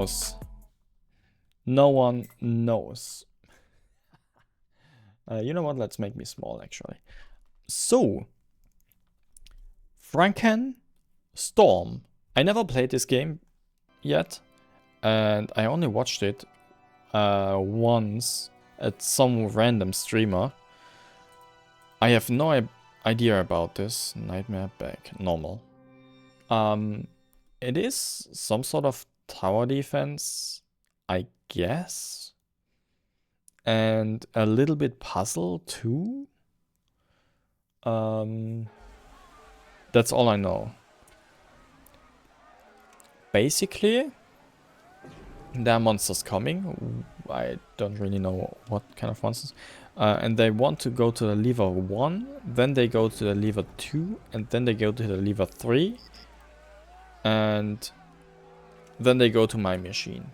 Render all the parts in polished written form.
knows. No one knows. You know what? Let's make me small, actually. So, Franken Storm. I never played this game yet, and I only watched it once at some random streamer. I have no idea about this. Nightmare Back. Normal. It is some sort of tower defense, I guess. And a little bit puzzle too. That's all I know. Basically, there are monsters coming. I don't really know what kind of monsters. And they want to go to the lever 1, then they go to the lever 2, and then they go to the lever 3. And then they go to my machine.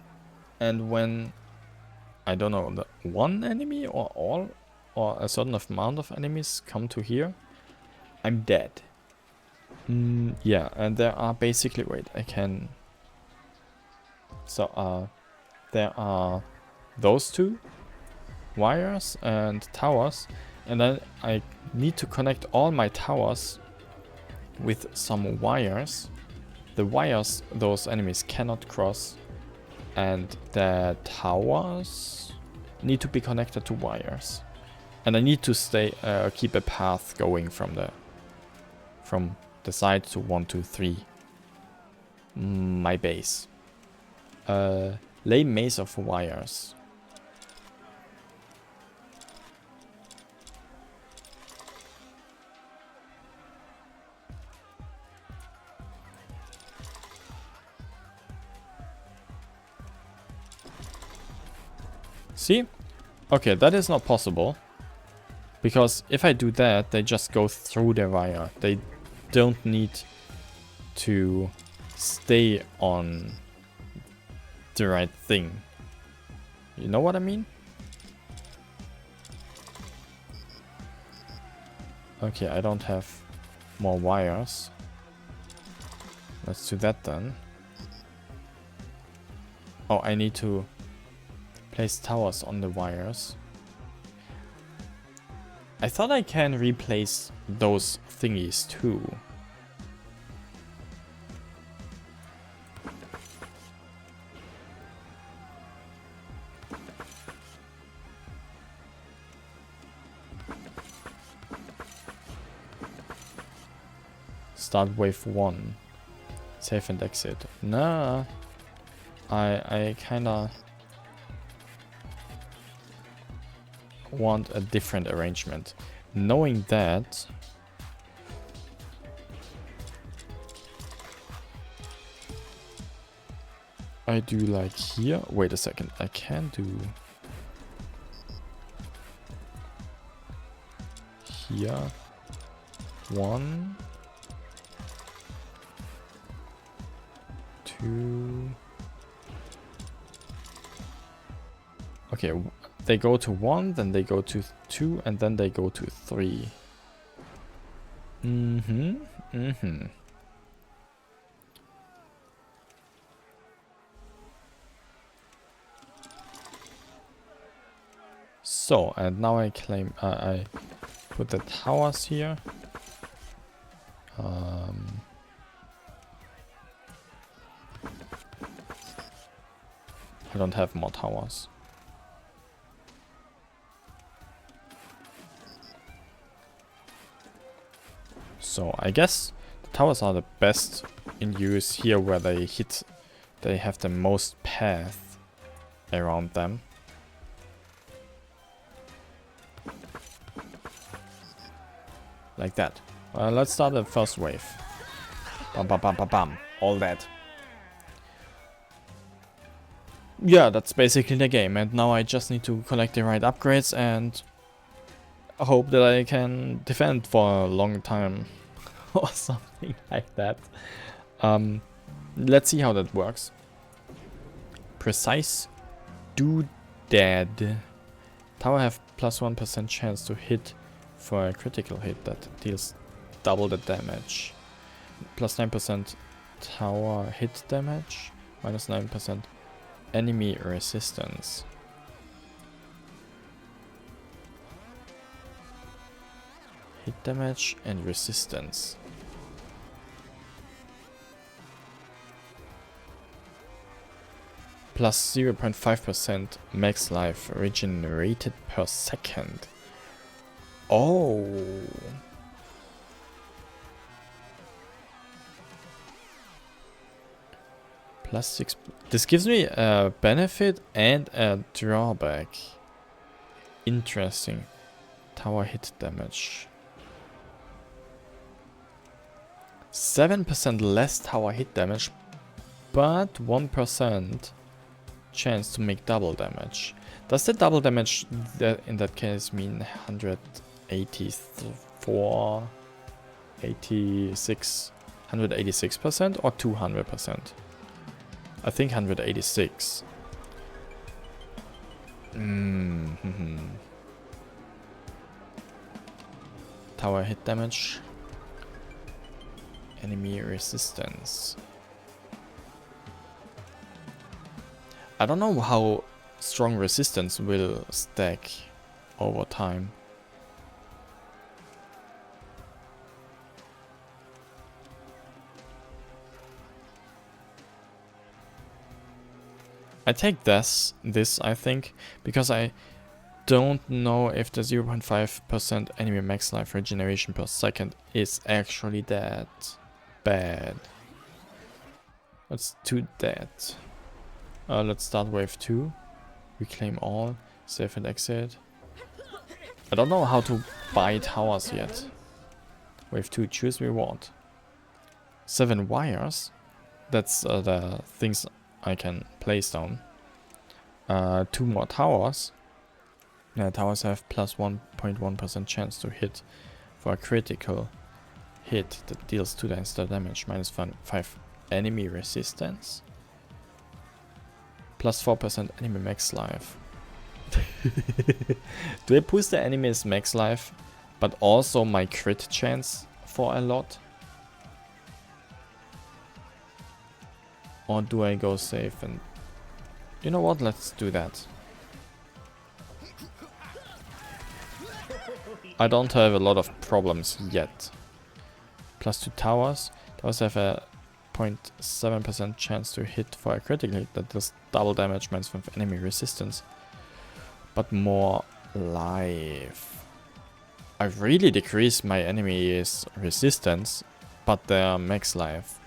And when, I don't know, the one enemy or all, or a certain amount of enemies come to here, I'm dead. Yeah, and there are basically, wait, I can... So, there are those two wires and towers, and then I need to connect all my towers with some wires. The wires those enemies cannot cross, and the towers need to be connected to wires. And I need to keep a path going from the side to 1, 2, 3. My base. Lay maze of wires. See? Okay, that is not possible. Because if I do that, they just go through the wire. They don't need to stay on the right thing. You know what I mean? Okay, I don't have more wires. Let's do that then. Oh, I need to place towers on the wires. I thought I can replace those thingies too. Start wave 1. Save and exit. Nah. I kinda want a different arrangement. Knowing that, I do like here. Wait a second, I can do here 1, 2. Okay, they go to 1, then they go to 2, and then they go to 3. So, and now I claim, I put the towers here. I don't have more towers. So I guess the towers are the best in use here where they have the most path around them. Like that. Let's start the first wave. Bam, bam, bam, bam, bam. All that. Yeah, that's basically the game. And now I just need to collect the right upgrades and hope that I can defend for a long time. Or something like that. Let's see how that works. Precise doodad. Tower have +1% chance to hit for a critical hit that deals double the damage. +9% tower hit damage. -9% enemy resistance. Hit damage and resistance. Plus 0.5% max life regenerated per second. Oh. Plus 6. This gives me a benefit and a drawback. Interesting. Tower hit damage. 7% less tower hit damage, but 1% chance to make double damage. Does the double damage in that case mean 184, 86, 186% or 200%? I think 186. Tower hit damage. Enemy resistance. I don't know how strong resistance will stack over time. I take this I think, because I don't know if the 0.5% enemy max life regeneration per second is actually that bad. Let's do that. Let's start wave 2. Reclaim all. Save and exit. I don't know how to buy towers yet. Wave 2. Choose reward. 7 wires. That's the things I can place down. 2 more towers. Towers have plus 1.1% chance to hit for a critical hit that deals 2 times the damage. Minus 5 enemy resistance. Plus 4% enemy max life. Do I push the enemy's max life, but also my crit chance for a lot? Or do I go safe and... You know what, let's do that. I don't have a lot of problems yet. Plus 2 towers. Towers have a 0.7% chance to hit for a critical hit that does double damage minus 5 enemy resistance. But more life. I really decreased my enemy's resistance, but their max life.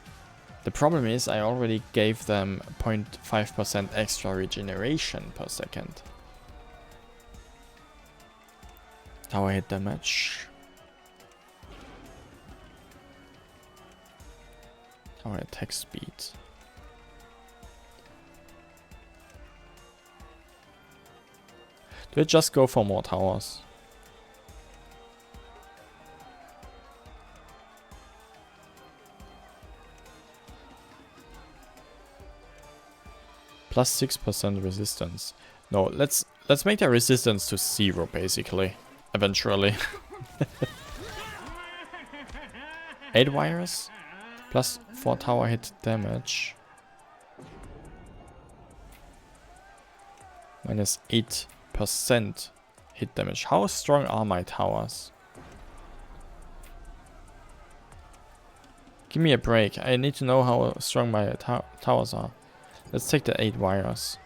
The problem is I already gave them 0.5% extra regeneration per second. Tower hit damage. Tower attack speed. Do I just go for more towers? Plus 6% resistance. No, let's make the resistance to 0 basically. Eventually. 8 wires. Plus 4 tower hit damage. Minus 8% hit damage. How strong are my towers? Give me a break. I need to know how strong my towers are. Let's take the 8 wires.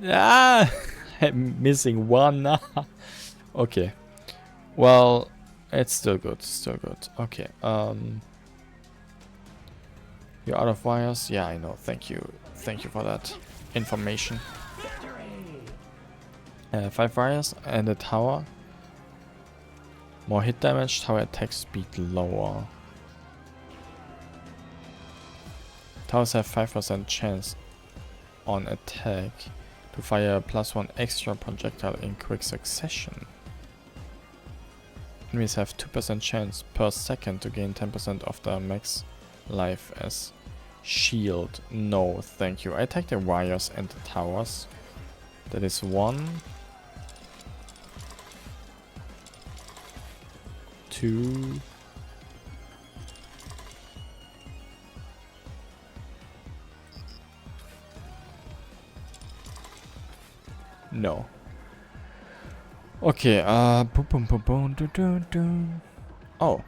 Ah, I'm missing one. Okay. Well, it's still good. Still good. Okay. You're out of wires. Yeah, I know. Thank you. Thank you for that information. 5 wires and a tower. More hit damage. Tower attack speed lower. Towers have 5% chance on attack to fire +1 extra projectile in quick succession. Enemies have 2% chance per second to gain 10% of their max life as shield. No, thank you. I take the wires and the towers. That is 1, 2, no. Okay, boom, boom, boom, boom, doo, doo, doo. Oh.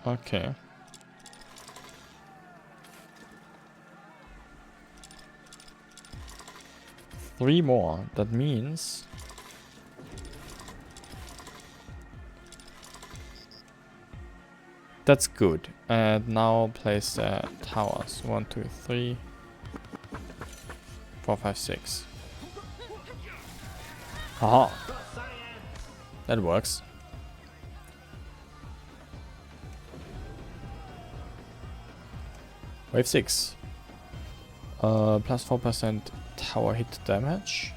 Okay. Three more. That means that's good. And now place the towers. 1, 2, 3, 4, 5, 6. Haha. That works. Wave 6. Plus 4% tower hit damage.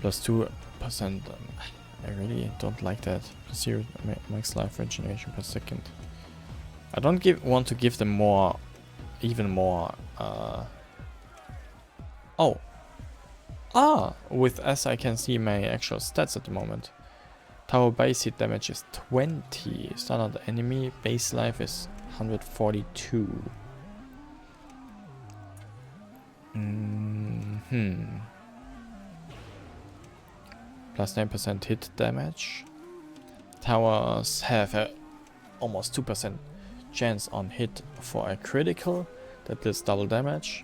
Plus 2%. I really don't like that. Plus 0 max life regeneration per second. I don't want to give them more, even more. Oh. Ah! With S I can see my actual stats at the moment. Tower base hit damage is 20. Standard enemy base life is 142. Plus 9% hit damage. Towers have a almost 2% chance on hit for a critical. That deals double damage.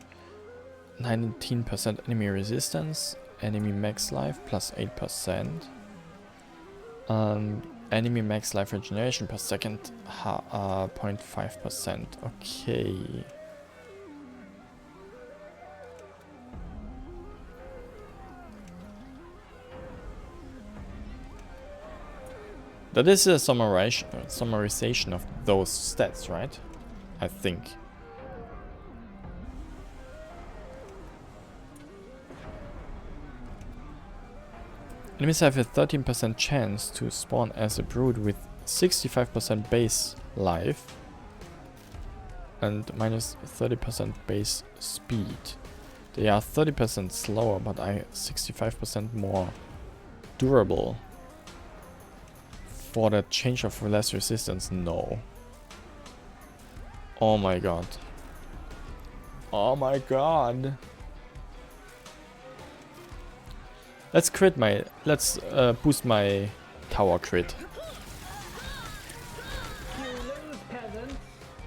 19% enemy resistance. Enemy max life plus 8%. Enemy max life regeneration per second 0.5%. Okay. That is a summarization of those stats, right? I think. Enemies have a 13% chance to spawn as a brood with 65% base life and minus 30% base speed. They are 30% slower, but 65% more durable. For the change of less resistance, no. Oh my god. Oh my god. Let's boost my tower crit.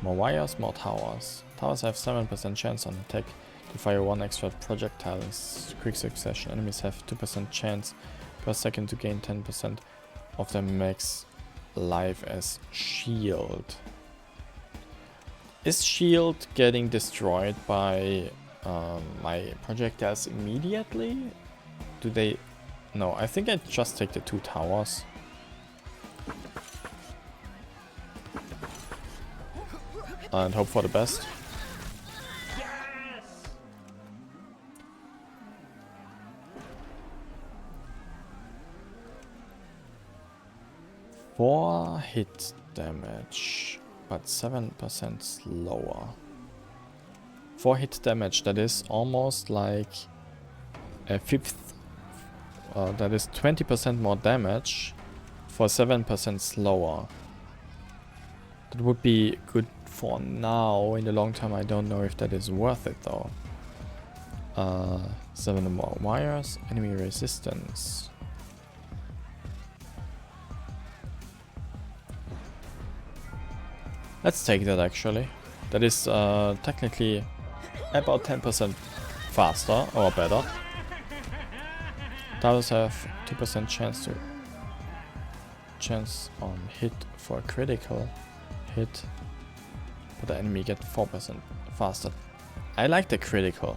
More wires, more towers. Towers have 7% chance on attack to fire 1 extra projectile in quick succession. Enemies have 2% chance per second to gain 10% of their max life as shield. Is shield getting destroyed by my projectiles immediately? Do they? No, I think I just take the 2 towers. And hope for the best. Yes! 4 hit damage, but 7% slower. 4 hit damage, that is almost like a fifth. That is 20% more damage for 7% slower. That would be good for now. In the long term, I don't know if that is worth it though. 7 more wires, enemy resistance. Let's take that actually. That is technically about 10% faster or better. Towers have 2% chance on hit for a critical hit but the enemy get 4% faster. I like the critical.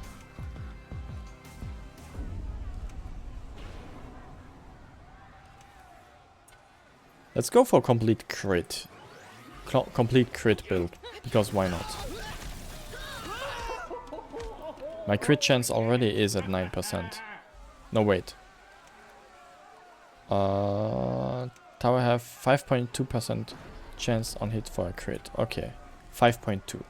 Let's go for complete crit. Complete crit build, because why not? My crit chance already is at 9%. No, wait. Tower have 5.2% chance on hit for a crit. Okay, 5.2.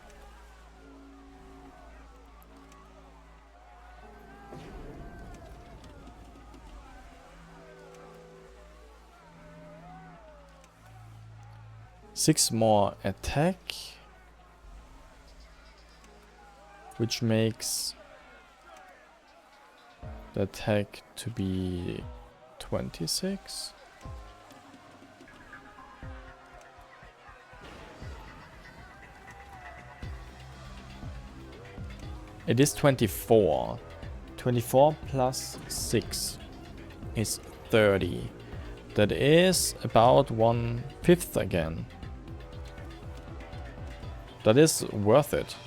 Six more attack, which makes the attack to be 26. It is 24. 24 plus 6 is 30. That is about 1/5 again. That is worth it.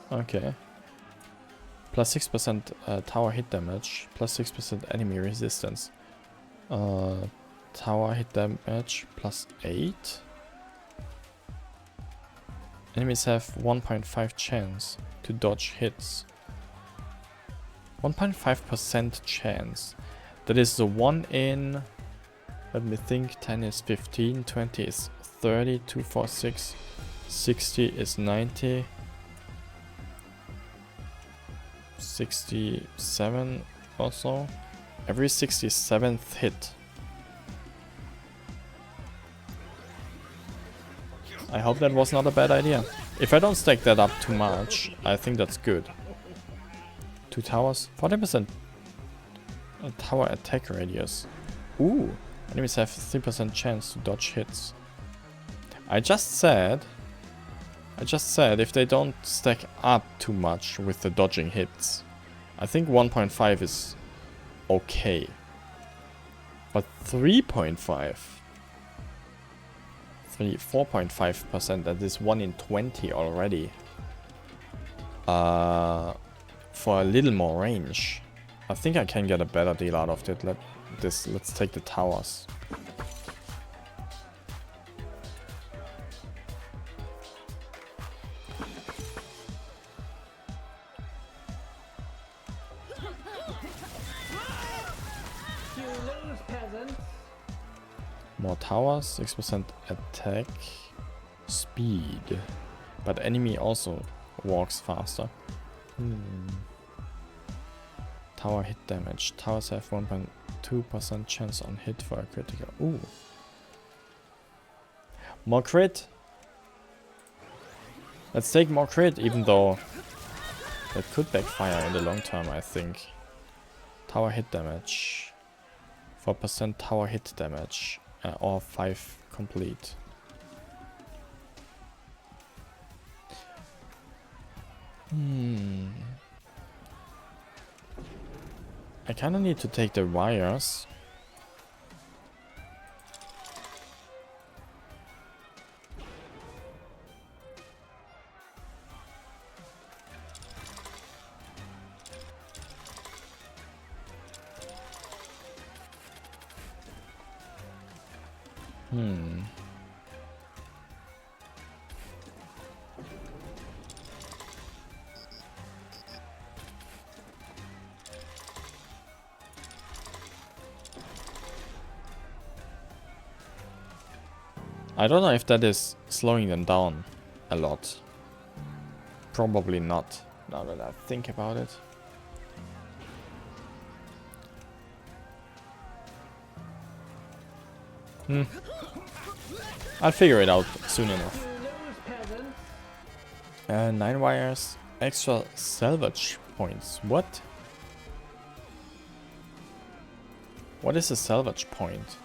Okay. Plus 6% tower hit damage, plus 6% enemy resistance. Tower hit damage plus 8. Enemies have 1.5 chance to dodge hits. 1.5% chance. That is the 1 in, let me think, 10 is 15, 20 is 30, 2, 4, 6, 60 is 90, 67 also. Every 67th hit. I hope that was not a bad idea. If I don't stack that up too much, I think that's good. 2 towers, 40% tower attack radius. Ooh, enemies have 3% chance to dodge hits. I just said if they don't stack up too much with the dodging hits, I think 1.5 is okay. But 3.5, 4.5%, that is 1 in 20 already. For a little more range, I think I can get a better deal out of it. Let's take the towers. More towers, 6% attack, speed, but enemy also walks faster. Tower hit damage. Towers have 1.2% chance on hit for a critical. Ooh. More crit. Let's take more crit, even though that could backfire in the long term, I think. Tower hit damage. 4% tower hit damage. Or 5 complete. I kinda need to take the wires. I don't know if that is slowing them down a lot. Probably not, now that I think about it. I'll figure it out soon enough. 9 wires, extra salvage points. What? What is a salvage point?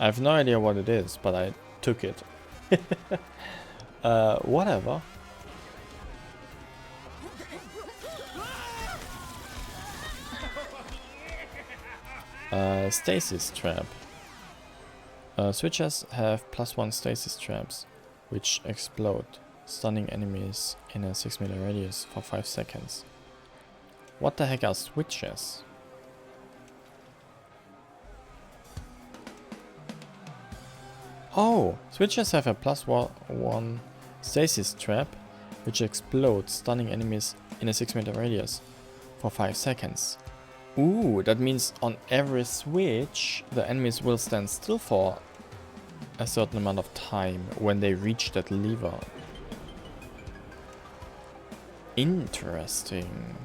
I have no idea what it is, but I took it. Whatever. Stasis trap. Switches have +1 stasis traps, which explode, stunning enemies in a 6-meter radius for 5 seconds. What the heck are switches? Oh! Switches have a +1 stasis trap, which explodes, stunning enemies in a 6-meter radius for 5 seconds. Ooh, that means on every switch, the enemies will stand still for a certain amount of time when they reach that lever. Interesting.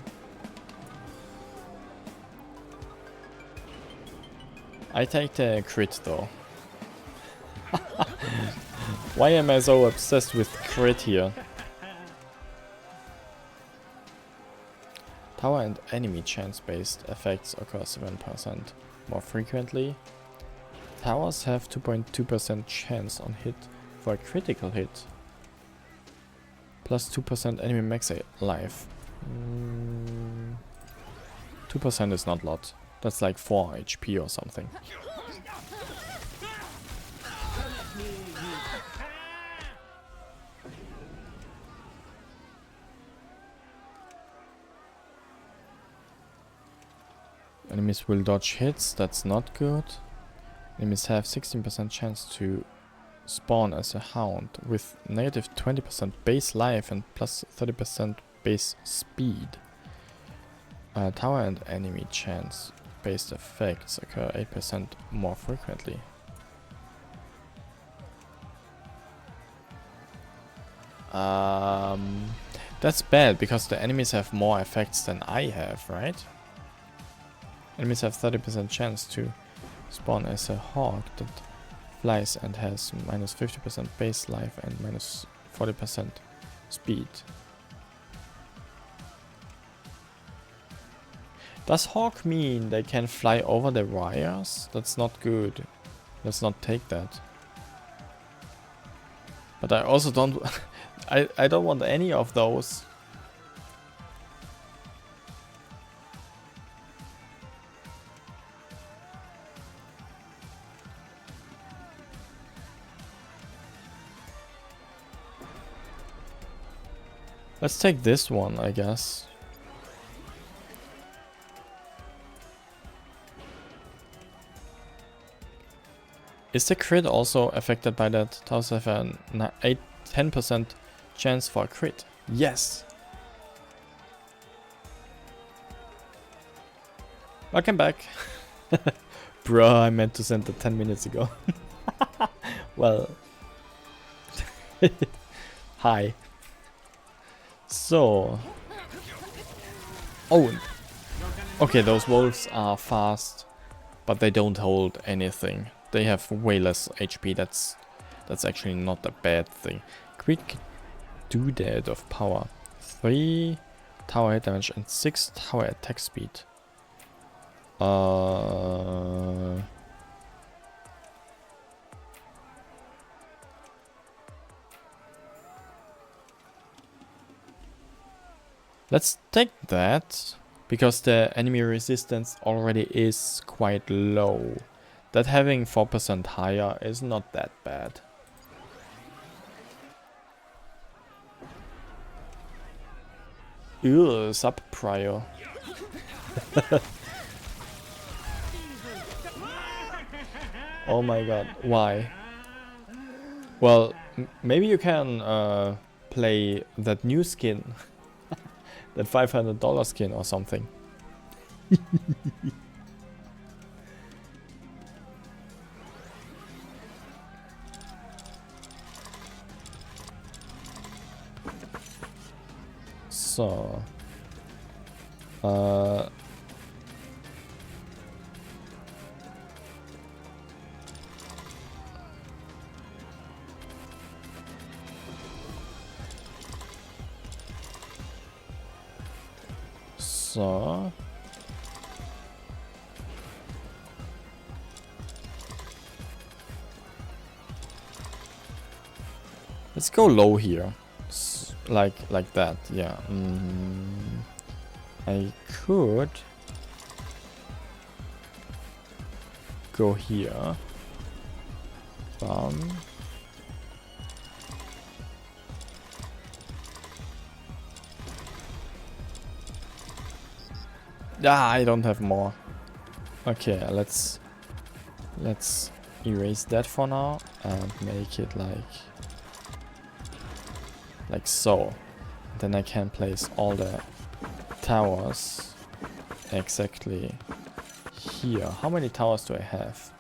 I take the crit though. Why am I so obsessed with crit here? Tower and enemy chance-based effects occur 7% more frequently. Towers have 2.2% chance on hit for a critical hit. Plus 2% enemy max life. 2% is not a lot. That's like 4 HP or something. Enemies will dodge hits, that's not good. Enemies have 16% chance to spawn as a hound with negative 20% base life and plus 30% base speed. Tower and enemy chance based effects occur 8% more frequently. That's bad because the enemies have more effects than I have, right? Enemies have 30% chance to spawn as a hawk that flies and has minus 50% base life and minus 40% speed. Does hawk mean they can fly over the wires? That's not good. Let's not take that. But I also don't I don't want any of those. Let's take this one, I guess. Is the crit also affected by that? Towers have an 10% chance for a crit. Yes! Welcome back. Bruh, I meant to send that 10 minutes ago. Well. Hi. So. Oh. Okay, those wolves are fast, but they don't hold anything. They have way less HP. That's actually not a bad thing. Quick doodad of power. 3 tower hit damage and 6 tower attack speed. Let's take that, because the enemy resistance already is quite low. That having 4% higher is not that bad. Ew, sub prior. Oh my god, why? Well, maybe you can play that new skin. That $500 skin or something. So. So. Let's go low here. Like that, yeah. I could go here. Bam. Ah, I don't have more. Okay, let's erase that for now and make it like so. Then I can place all the towers exactly here. How many towers do I have?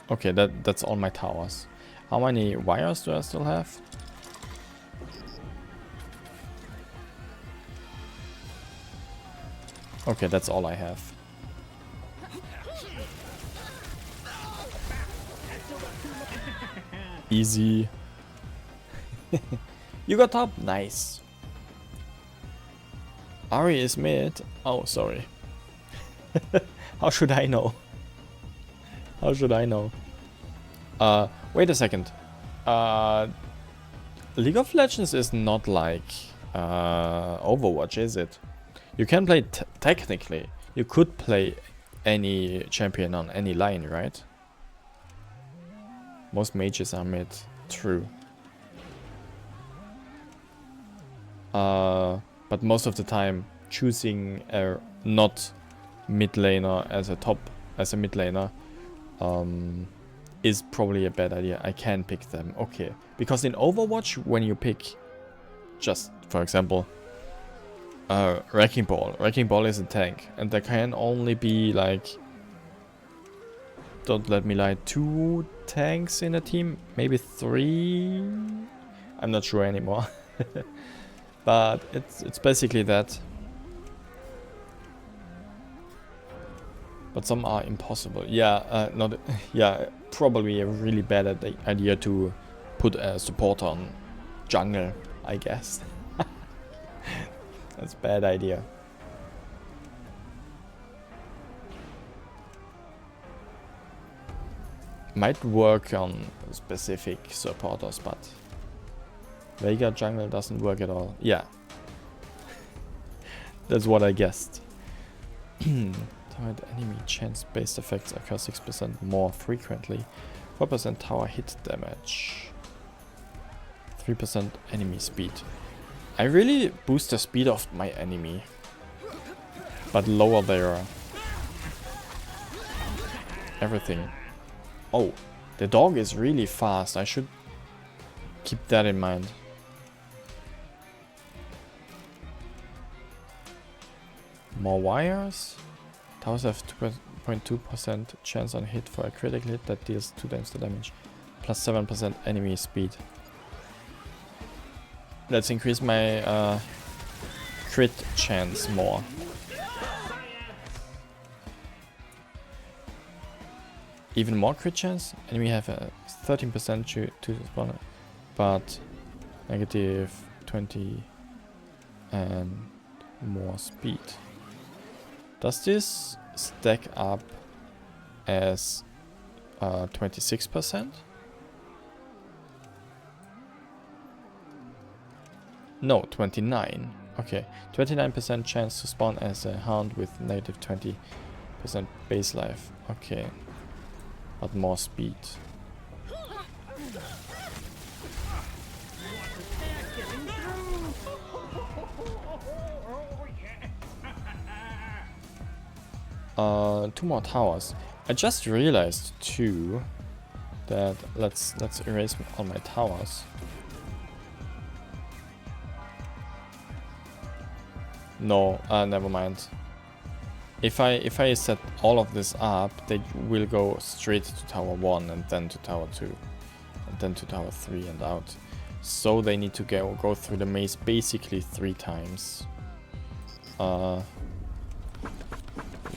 Okay, that's all my towers. How many wires do I still have? Okay, that's all I have. Easy. You got top? Nice. Ari is mid. Oh, sorry. How should I know? How should I know? Wait a second. League of Legends is not like Overwatch, is it? You can play technically. You could play any champion on any line, right? Most mages are mid. True. But most of the time, choosing a not mid laner as a mid laner is probably a bad idea. I can pick them. Okay. Because in Overwatch, when you pick, just for example, Wrecking Ball is a tank, and there can only be like, don't let me lie, 2 tanks in a team, maybe 3. I'm not sure anymore. But it's basically that. But some are impossible. Yeah, not. Yeah, probably a really bad idea to put a support on jungle, I guess. That's a bad idea. Might work on specific supporters, but Veigar jungle doesn't work at all. Yeah. That's what I guessed. Target enemy chance-based effects occur 6% more frequently. 4% tower hit damage. 3% enemy speed. I really boost the speed of my enemy, but lower their everything. Oh, the dog is really fast. I should keep that in mind. More wires. Towers have 2.2% chance on hit for a critical hit that deals 2 times the damage. Plus 7% enemy speed. Let's increase my crit chance more. Even more crit chance? Enemy have a 13% to spawn, but negative 20 and more speed. Does this stack up as 26%? No, 29. Okay, 29% chance to spawn as a hound with negative 20% base life. Okay, but more speed. Two more towers. I just realized too that let's erase all my towers. No, never mind. If I set all of this up, they will go straight to tower 1 and then to tower 2 and then to tower 3 and out. So they need to go through the maze basically 3 times.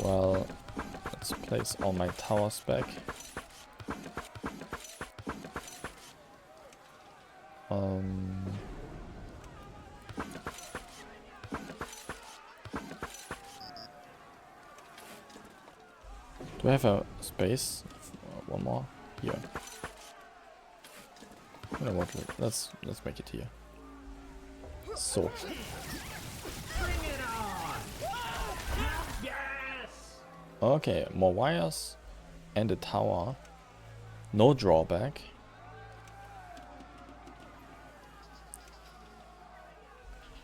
Well, let's place all my towers back. Do I have a space? One more here. You know what? Let's make it here. So. Okay, more wires and a tower. No drawback.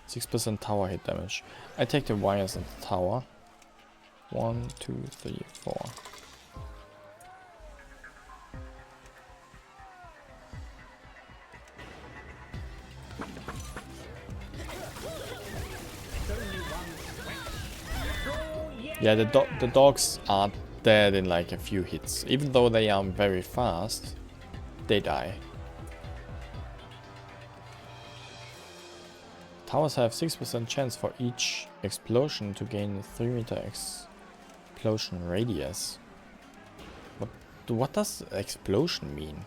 %6 tower hit damage. I take the wires and the tower. 1, 2, 3, 4. Yeah, the dogs are dead in like a few hits. Even though they are very fast, they die. Towers have 6% chance for each explosion to gain 3-meter explosion radius. What does explosion mean?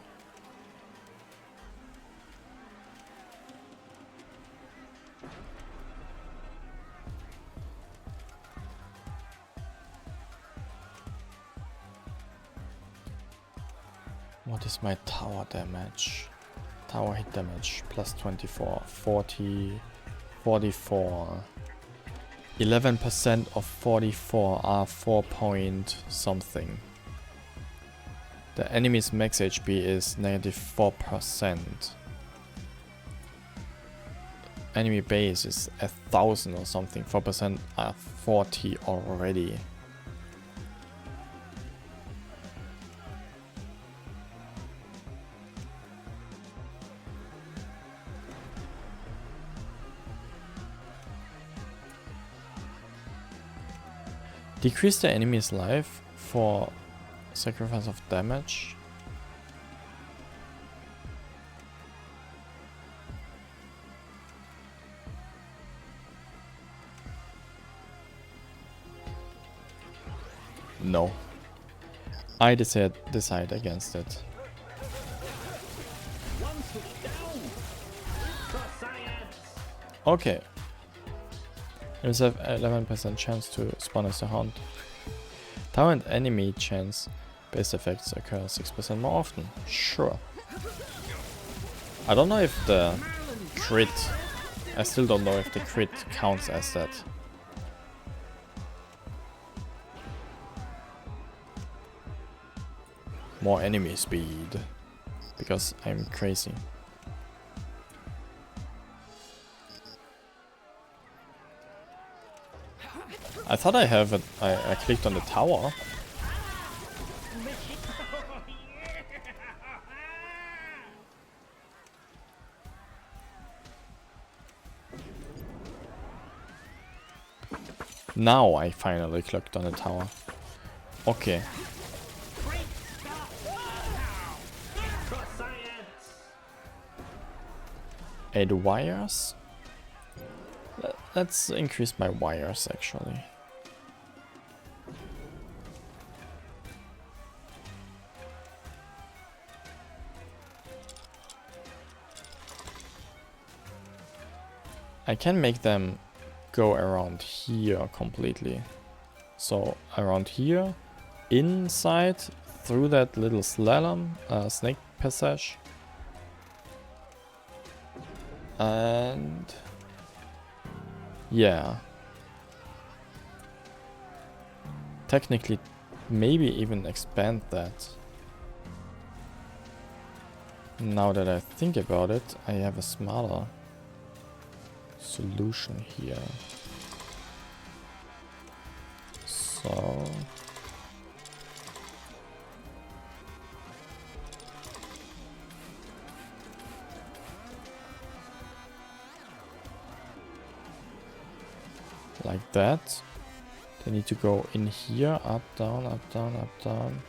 What is my tower damage? Tower hit damage plus 24, 40, 44. 11% of 44 are 4 point something. The enemy's max HP is -4%. Enemy base is 1000 or something. 4% are 40 already. Decrease the enemy's life for sacrifice of damage. No. I decide against it. Okay. There's a 11% chance to spawn as a hunt. Tower and enemy chance base effects occur 6% more often. Sure. I don't know if the crit... I still don't know if the crit counts as that. More enemy speed. Because I'm crazy. I thought I have it. I clicked on the tower. Now I finally clicked on the tower. Okay. 8 wires. Let's increase my wires actually. I can make them go around here completely. So around here, inside, through that little slalom, snake passage. And yeah. Technically, maybe even expand that. Now that I think about it, I have a smaller solution here. So like that. They need to go in here, up, down, up, down, up, down.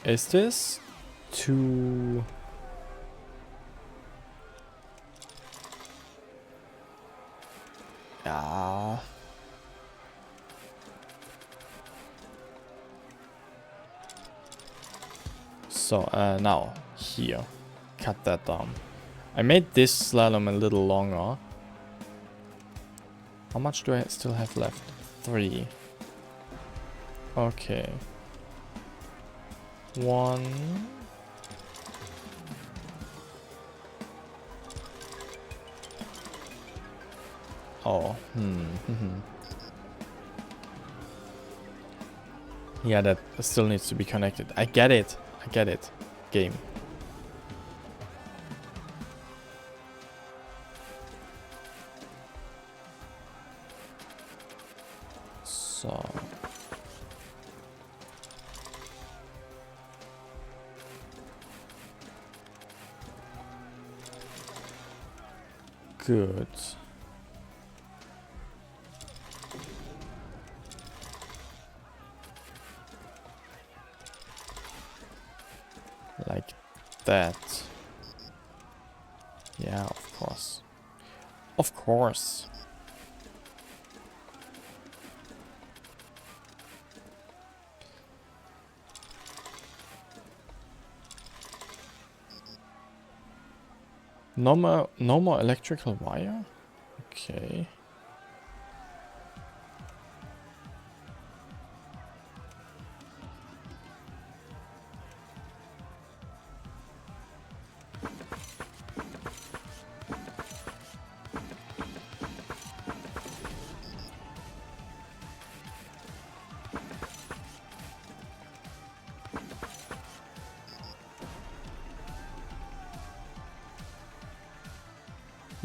Is this too... Yeah. So now here, cut that down. I made this slalom a little longer. How much do I still have left? 3. Okay. 1. Oh, Yeah, that still needs to be connected. I get it. I get it. Game. So. Good. Like that. Yeah, of course. Of course. No more electrical wire? Okay.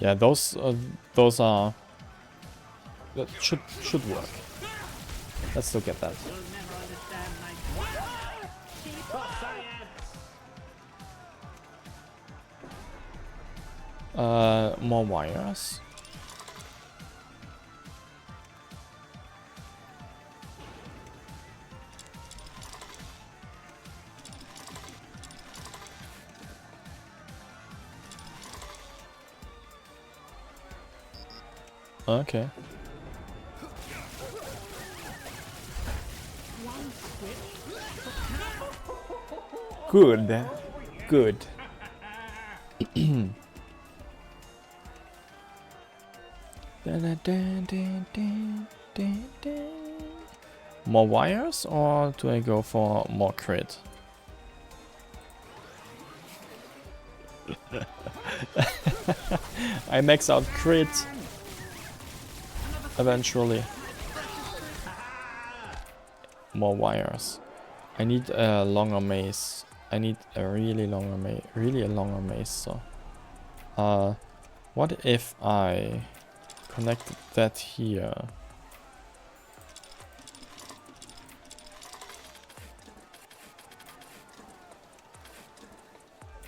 Yeah, those are that should work. Let's look at that. More wires. Okay. Good. Good. More wires, or do I go for more crit? I max out crit eventually. More wires. I need a longer mace. I need a really longer mace. Really a longer mace. So, what if I connect that here?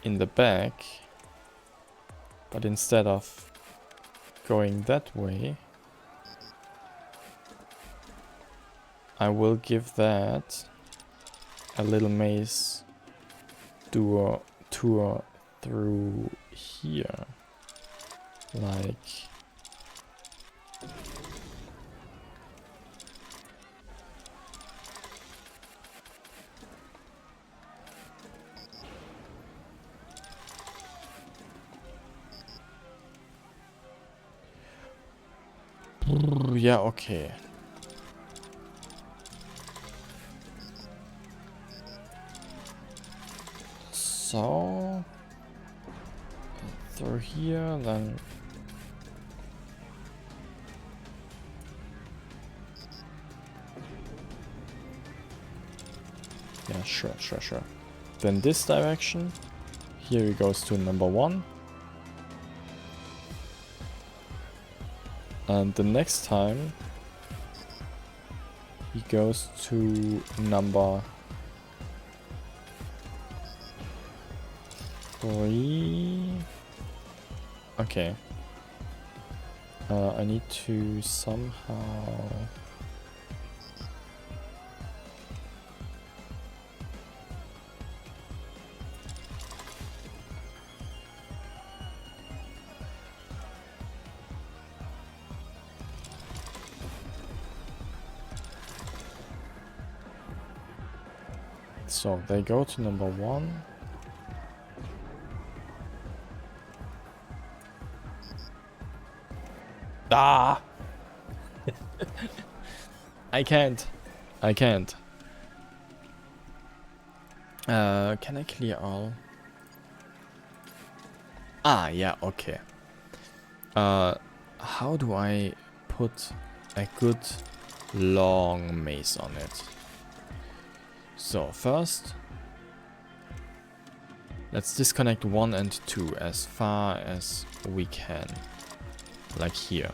In the back, but instead of going that way, I will give that a little maze tour through here, like yeah, okay. So through here, then yeah, sure. Then this direction, here he goes to number 1. And the next time he goes to number 3. Okay. I need to somehow... So they go to number 1. Ah! I can't. I can't. Can I clear all? Ah, yeah, okay. How do I put a good long maze on it? So, first, let's disconnect 1 and 2 as far as we can. Like here.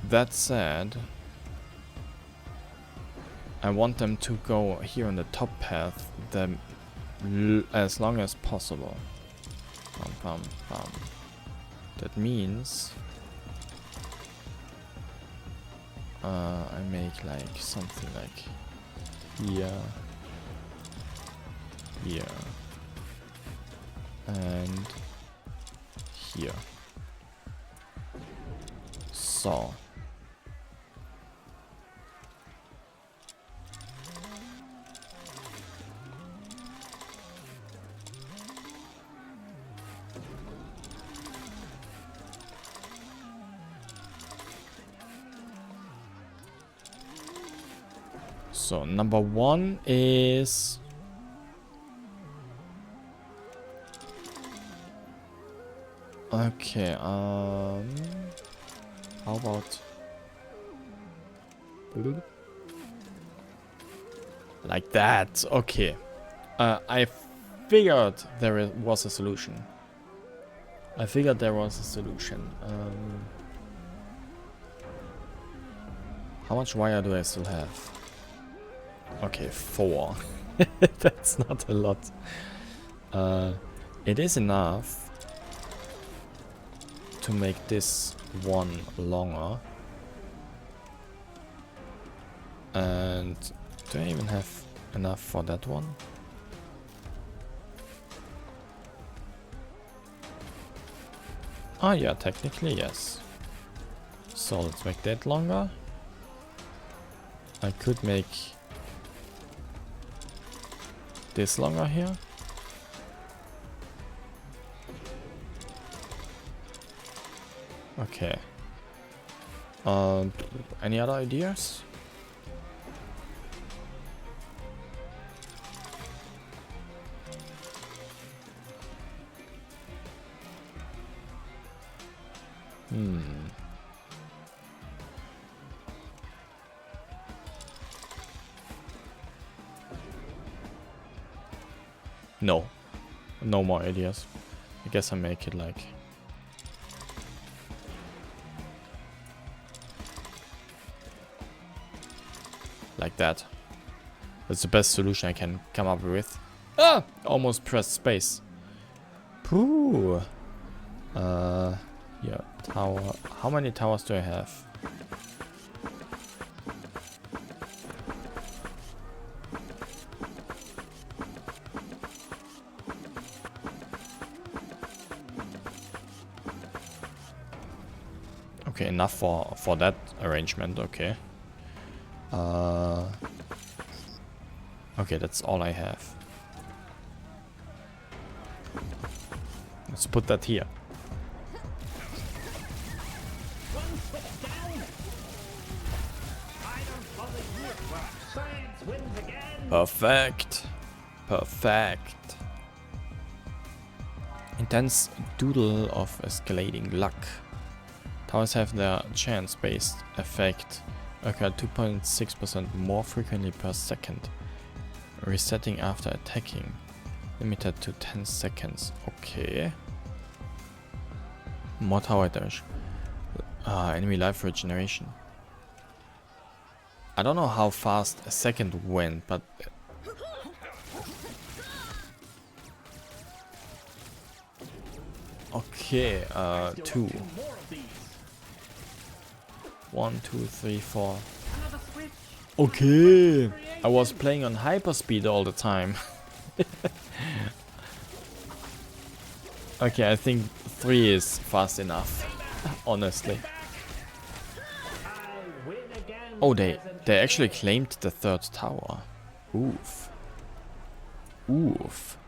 That said, I want them to go here on the top path as long as possible. Bum, bum, bum. That means I make like something like here, here, and here. So. So number 1 is okay. How about like that? Okay. I figured was a solution. How much wire do I still have? Okay, 4. That's not a lot. It is enough to make this one longer. And do I even have enough for that one? Ah, yeah, technically, yes. So let's make that longer. I could make this longer here. Okay. Any other ideas? No. No more ideas. I guess I make it like that. That's the best solution I can come up with. Ah! Almost pressed space. Pooh. Yeah, tower. How many towers do I have? Okay, enough for that arrangement, okay. Okay, that's all I have. Let's put that here. Perfect. Perfect. Intense doodle of escalating luck. Towers have their chance-based effect occur 2.6% more frequently per second. Resetting after attacking. Limited to 10 seconds. Okay. More tower damage. Enemy life regeneration. I don't know how fast a second went, but... Okay, 2. 1, 2, 3, 4. Okay, I was playing on hyperspeed all the time. Okay, I think 3 is fast enough, honestly. Oh, they actually claimed the 3rd tower. Oof. Oof.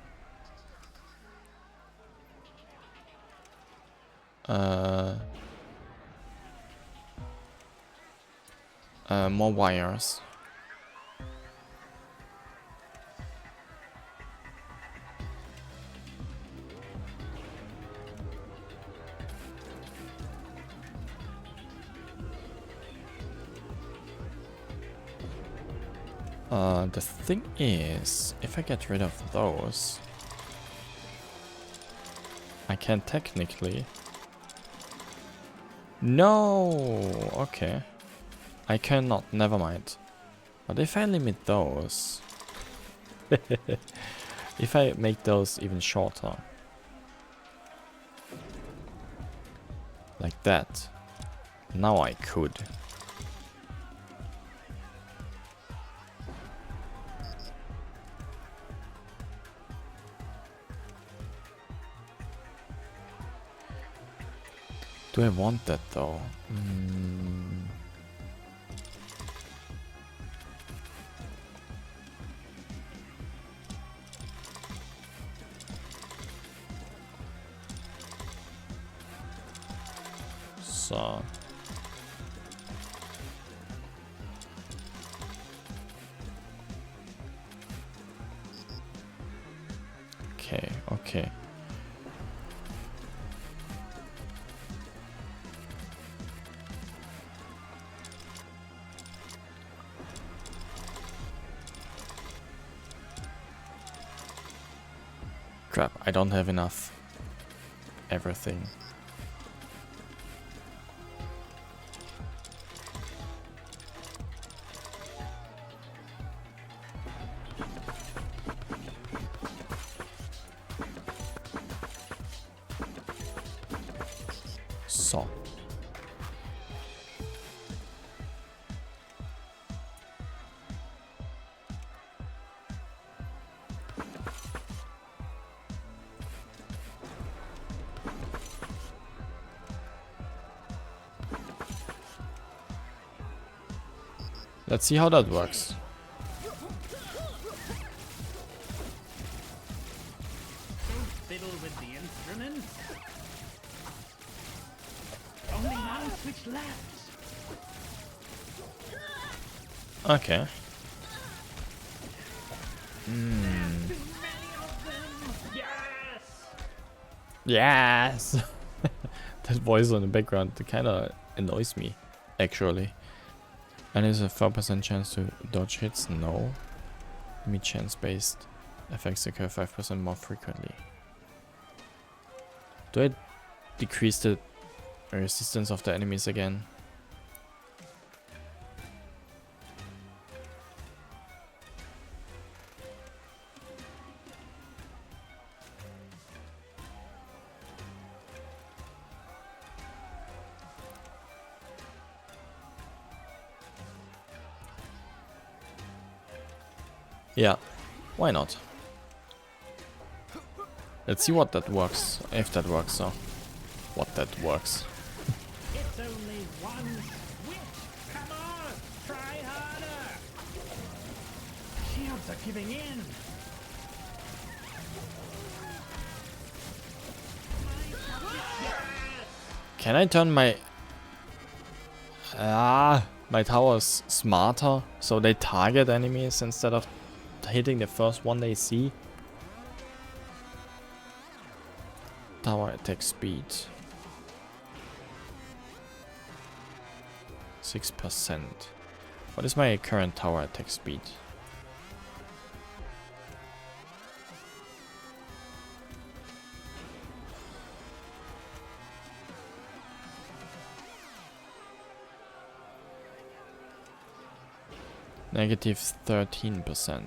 More wires. The thing is, if I get rid of those, I can technically... No! Okay. I cannot, never mind. But if I limit those... if I make those even shorter... like that. Now I could. Do I want that though? So okay. Crap, I don't have enough everything. So. Let's see how that works. Fiddle with the instrument. Only one switch left. Okay. Too many of them. Yes. Yes! That voice in the background kind of annoys me, actually. And is a 4% chance to dodge hits? No. Limit chance based effects occur 5% more frequently. Do I decrease the resistance of the enemies again? Yeah, why not? Let's see what that works, if that works, so what that works. It's only one switch. Come on, try harder. Shields are giving in. Can I turn my my towers smarter so they target enemies instead of hitting the first one they see? Tower attack speed 6%. What is my current tower attack speed? Negative 13%.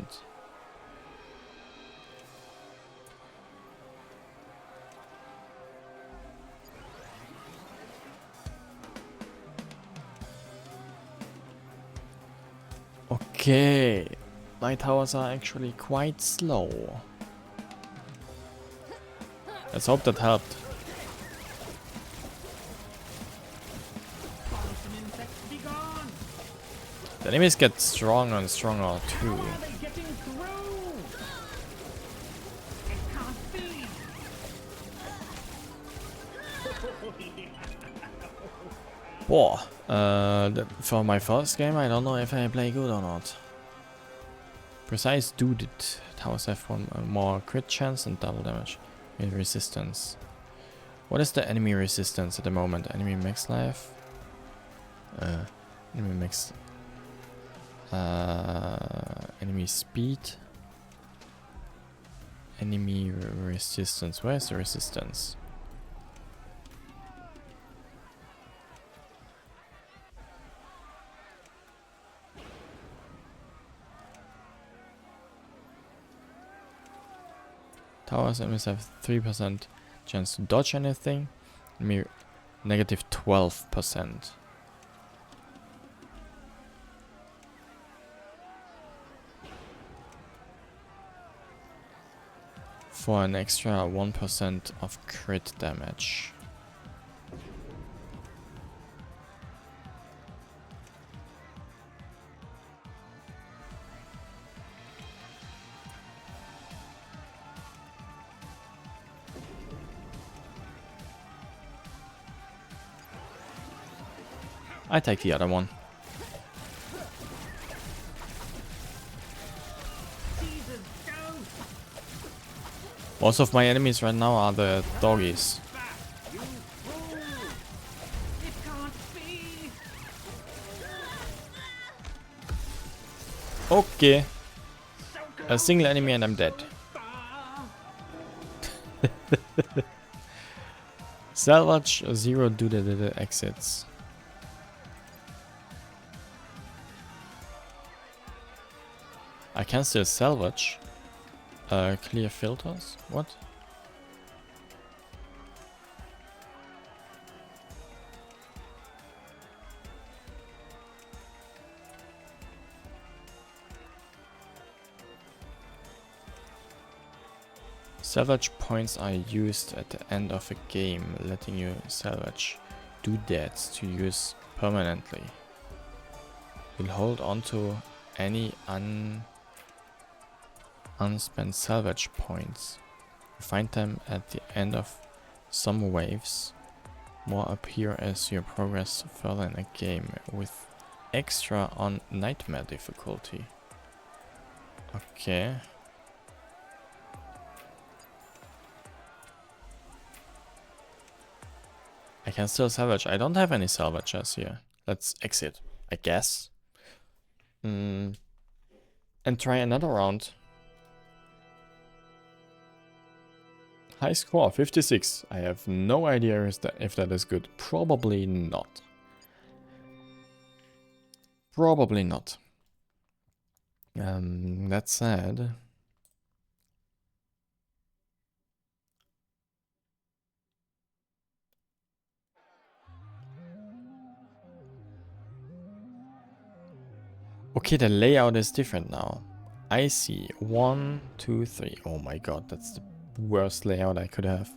Okay, my towers are actually quite slow. Let's hope that helped. Poison insects be gone. The enemies get stronger and stronger too. How are they getting through? It can't be. Whoa. For my first game, I don't know if I play good or not. Precise do it. Towers have one more crit chance and double damage with resistance. What is the enemy resistance at the moment? Enemy max life? Enemy max... enemy speed? Enemy resistance. Where's the resistance? Towers enemies have 3% chance to dodge anything. Enemy negative 12%. For an extra 1% of crit damage. I take the other one. Most of my enemies right now are the doggies. Okay. A single enemy and I'm dead. Salvage 0 do the exits. I can still salvage. Clear filters? What? Salvage points are used at the end of a game, letting you salvage doodads to use permanently. You'll hold onto any unspent salvage points. You find them at the end of some waves. More appear as you progress further in a game, with extra on nightmare difficulty. Okay. I can still salvage. I don't have any salvages here. Let's exit, I guess. And try another round. High score, 56. I have no idea if that is good. Probably not. Probably not. That said... Okay, the layout is different now. I see. 1, 2, 3. Oh my god, that's the worst layout I could have.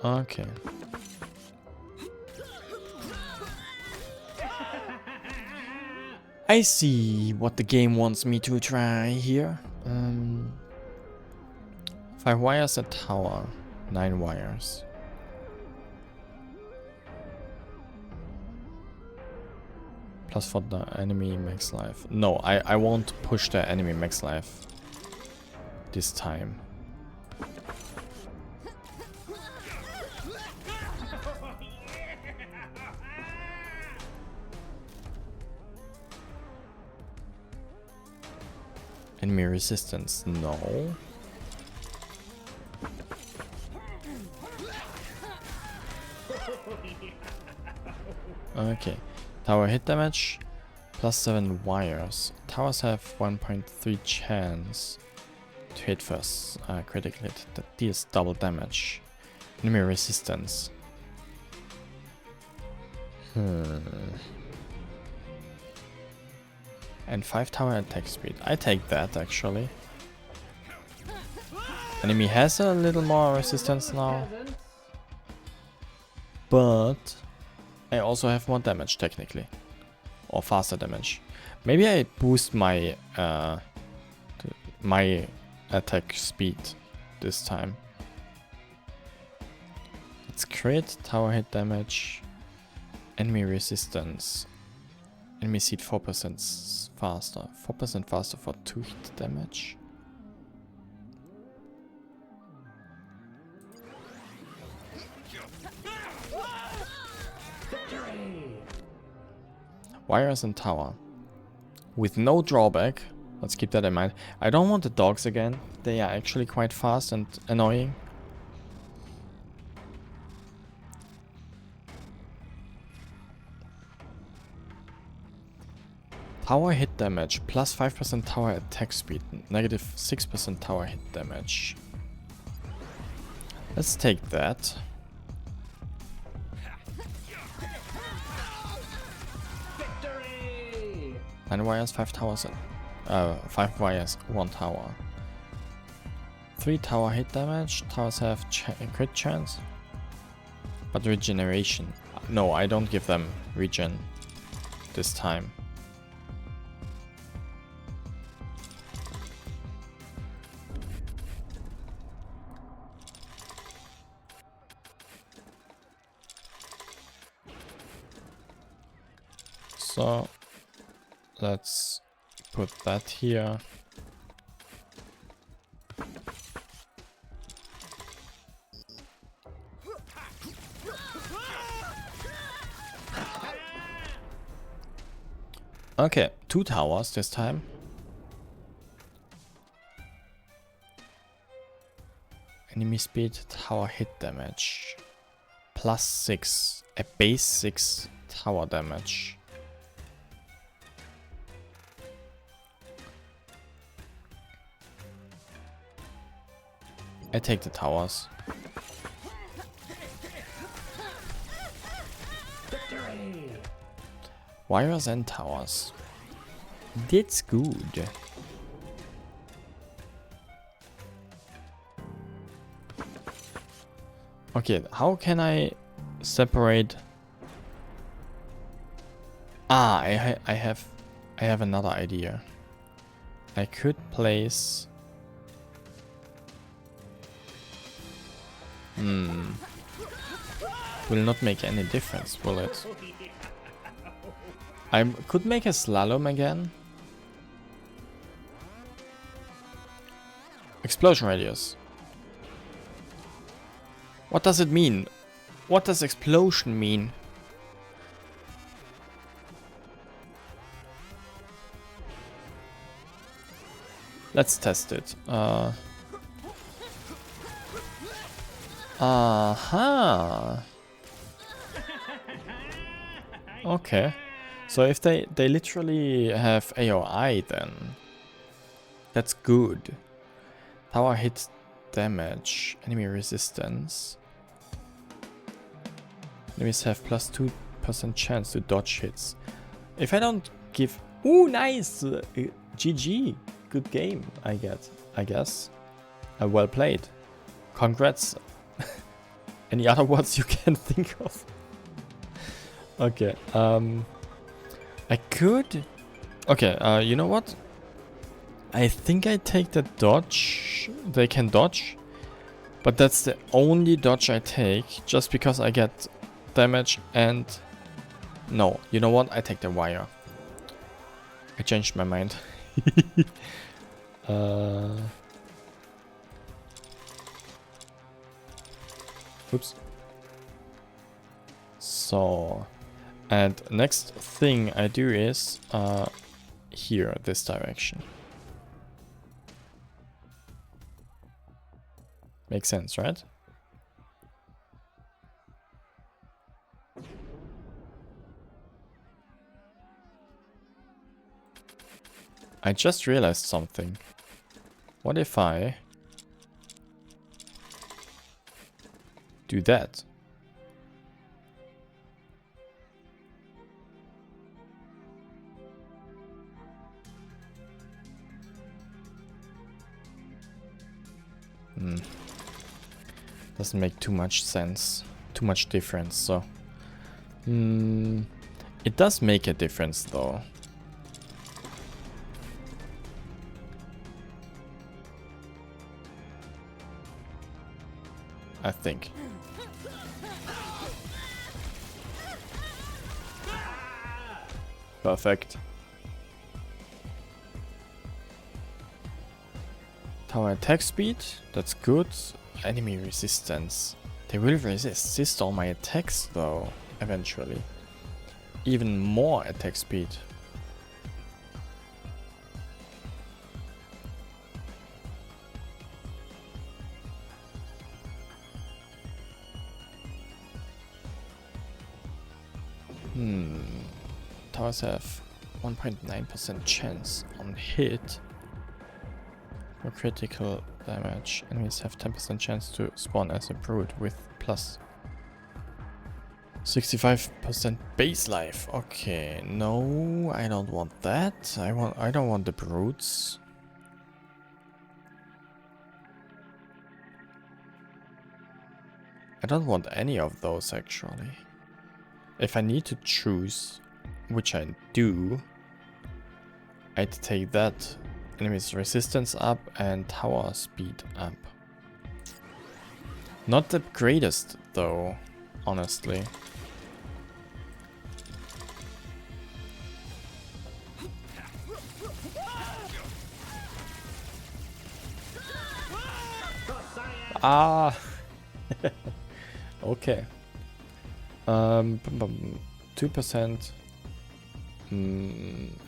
Okay. I see what the game wants me to try here. 5 wires a tower, 9 wires. Plus for the enemy max life. No, I won't push the enemy max life this time. Enemy resistance, no. Okay, tower hit damage, plus 7 wires. Towers have 1.3 chance to hit first critical hit that deals double damage. Enemy resistance. And 5 tower attack speed. I take that actually. Enemy has a little more resistance now. But I also have more damage technically. Or faster damage. Maybe I boost my my attack speed this time. It's crit, tower hit damage, enemy resistance. Enemy seed 4% faster. 4% faster for 2 hit damage. Wires and tower. With no drawback. Let's keep that in mind. I don't want the dogs again. They are actually quite fast and annoying. Tower hit damage. Plus 5% tower attack speed. Negative 6% tower hit damage. Let's take that. Victory! 9 wires, 5 towers. 5 wires, 1 tower. 3 tower hit damage. Towers have crit chance. But regeneration. No, I don't give them regen this time. So let's put that here. Okay, 2 towers this time. Enemy speed, tower hit damage. Plus 6. A base 6 tower damage. I take the towers. Victory! Wires and towers. That's good. Okay, how can I separate? Ah, I have another idea. I could place. Will not make any difference, will it? I could make a slalom again. Explosion radius. What does it mean? What does explosion mean? Let's test it. Aha. Okay. So if they literally have AOI, then that's good. Tower hit damage, enemy resistance. Enemies have plus 2% chance to dodge hits. If I don't give... Ooh, nice! GG. Good game, I guess. Well played. Congrats. Any other words you can think of? Okay, I could... Okay, you know what? I think I take the dodge. They can dodge. But that's the only dodge I take, just because I get damage and... No, you know what? I take the wire. I changed my mind. Oops. So... And next thing I do is... here, this direction. Makes sense, right? I just realized something. What if I do that? Doesn't make too much sense, too much difference, so It does make a difference though. I think. Perfect. Tower attack speed, that's good. Enemy resistance. They will resist all my attacks though, eventually. Even more attack speed. Towers have 1.9% chance on hit. For critical damage, enemies have 10% chance to spawn as a brute with plus 65% base life. Okay, no, I don't want that. I don't want the brutes. I don't want any of those actually. If I need to choose, which I do, I'd take that. Enemies resistance up and tower speed up. Not the greatest though, honestly. Ah, okay. 2%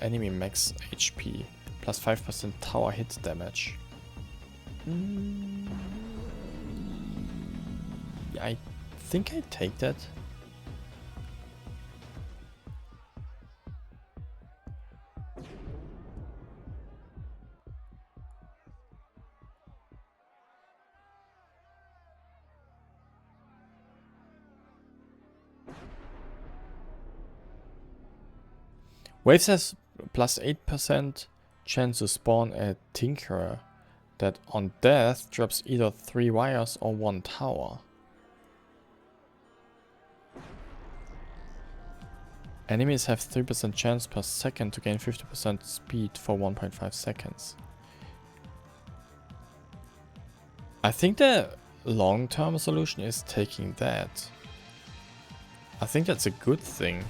enemy max HP plus 5% tower hit damage. I think I take that. Waves has plus 8% chance to spawn a Tinkerer that on death drops either 3 wires or 1 tower. Enemies have 3% chance per second to gain 50% speed for 1.5 seconds. I think the long-term solution is taking that. I think that's a good thing.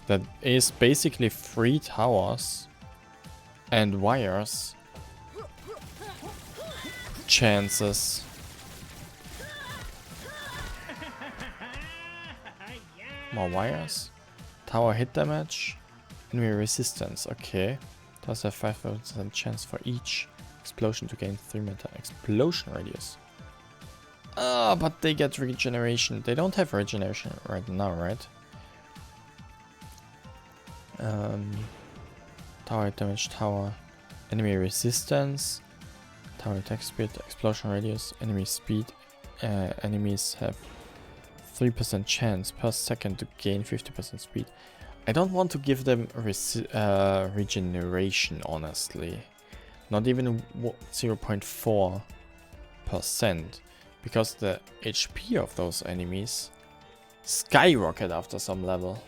That is basically 3 towers and wires chances. More wires. Tower hit damage. Enemy resistance. Okay. Does have 5% chance for each explosion to gain 3 meter explosion radius. Ah, but they get regeneration. They don't have regeneration right now, right? Tower hit damage, tower. Enemy resistance. Tower attack speed, explosion radius, enemy speed. Enemies have 3% chance per second to gain 50% speed. I don't want to give them regeneration, honestly. Not even 0.4%. Because the HP of those enemies skyrocket after some level.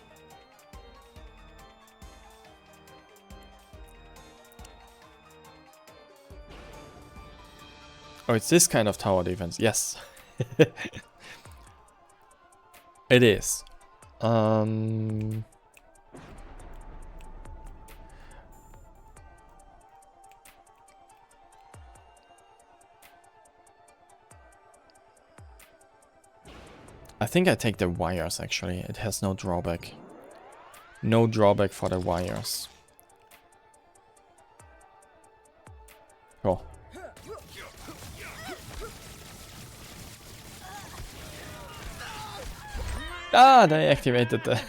Oh, it's this kind of tower defense. Yes. It is. I think I take the wires actually. It has no drawback. No drawback for the wires. Cool. Ah, they activated the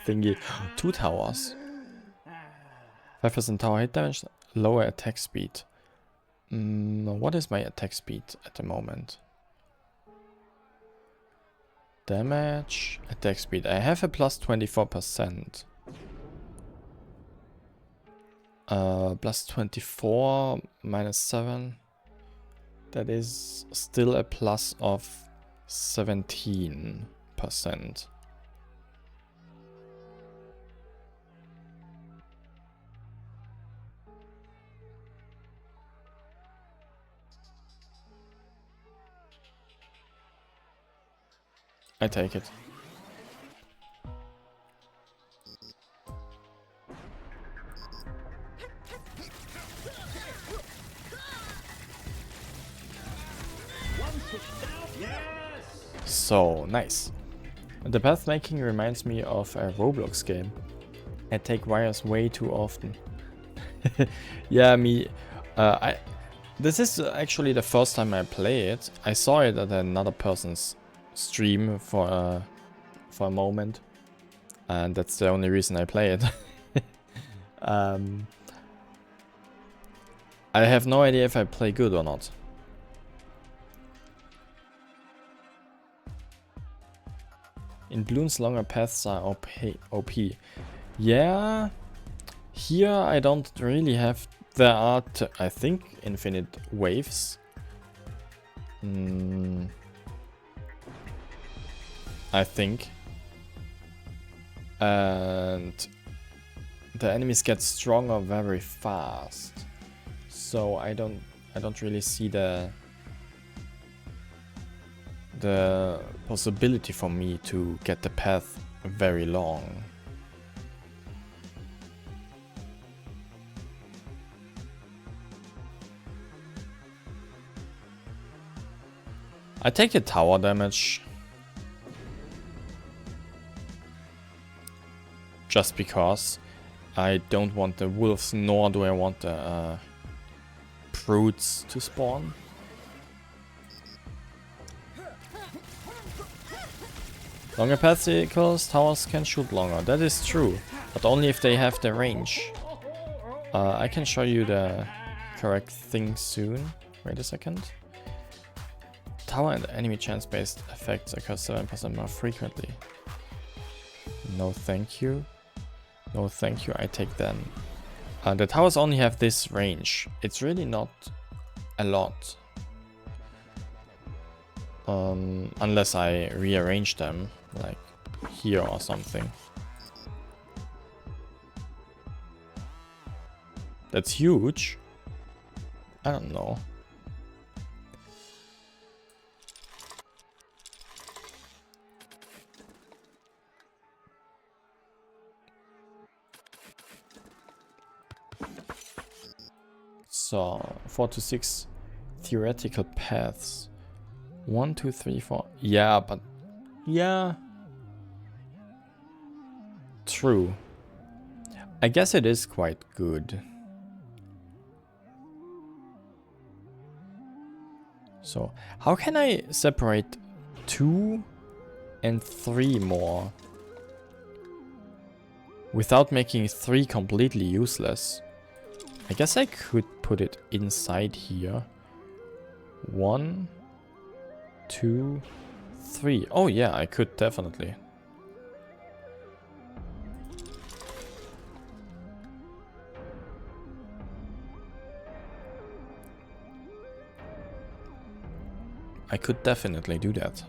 thingy. 2 towers. 5% tower hit damage, lower attack speed. What is my attack speed at the moment? Damage, attack speed. I have a plus 24%. Plus 24 minus 7. That is still a plus of 17%. 3%. I take it. So, nice. The path making reminds me of a Roblox game. I take wires way too often. Yeah, me. This is actually the first time I play it. I saw it at another person's stream for a moment, and that's the only reason I play it. I have no idea if I play good or not. In Bloons, longer paths are OP. Yeah, here I don't really have. There are, I think, infinite waves. I think. And the enemies get stronger very fast. So I don't really see the possibility for me to get the path very long. I take the tower damage just because I don't want the wolves, nor do I want the brutes to spawn. Longer paths equals towers can shoot longer. That is true, but only if they have the range. I can show you the correct thing soon. Wait a second. Tower and enemy chance-based effects occur 7% more frequently. No thank you. No thank you, I take them. The towers only have this range. It's really not a lot. Unless I rearrange them, like here or something. That's huge. I don't know. So 4 to 6 theoretical paths. 1, 2, 3, 4. Yeah, but yeah. True. I guess it is quite good. So how can I separate 2 and 3 more without making 3 completely useless? I guess I could put it inside here. 1, 2, 3. Oh yeah, I could definitely. I could definitely do that.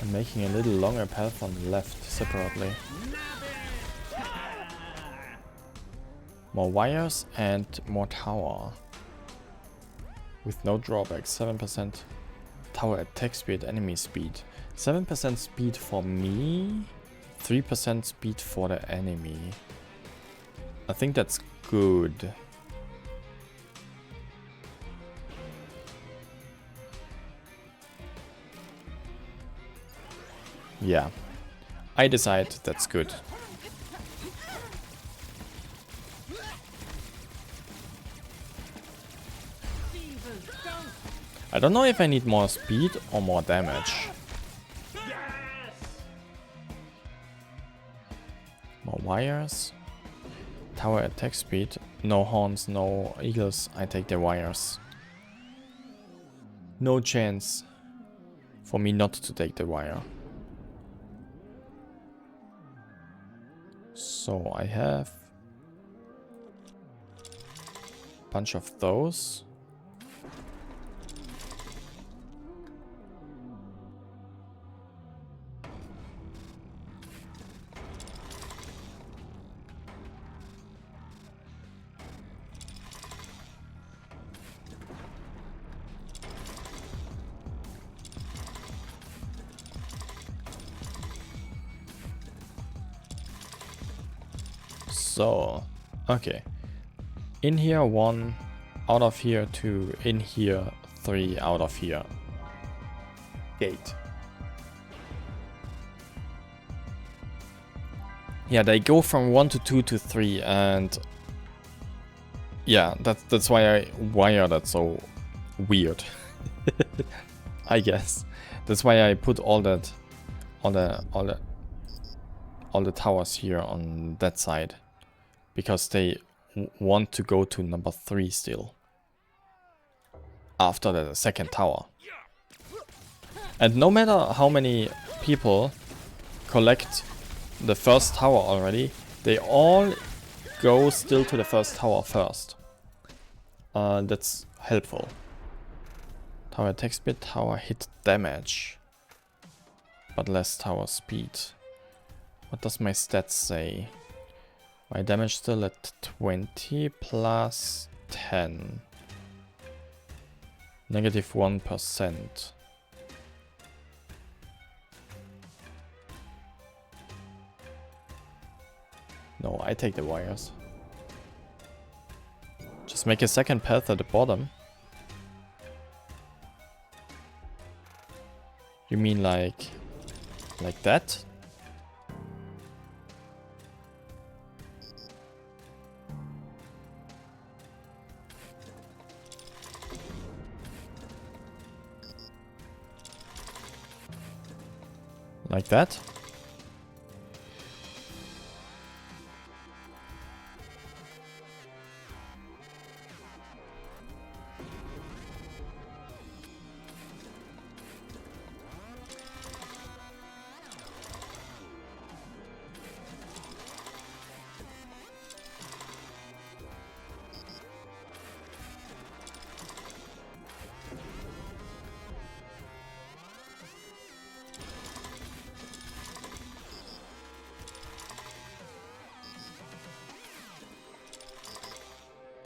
I'm making a little longer path on the left separately. More wires and more tower. With no drawbacks. 7% tower attack speed, enemy speed. 7% speed for me. 3% speed for the enemy. I think that's good. Yeah, I decide that's good. I don't know if I need more speed or more damage. More wires. Tower attack speed. No horns, no eagles. I take the wires. No chance for me not to take the wire. So I have a bunch of those. So, okay. In here 1, out of here 2, in here 3, out of here. Gate. Yeah, they go from 1 to 2 to 3, and yeah, that's why I wire that so weird. I guess. That's why I put all the towers here on that side. Because they want to go to number 3 still. After the second tower. And no matter how many people collect the first tower already, they all go still to the first tower first. That's helpful. Tower attack speed, tower hit damage. But less tower speed. What does my stats say? My damage still at 20 plus 10. Negative 1%. No, I take the wires. Just make a second path at the bottom. You mean like that? Like that?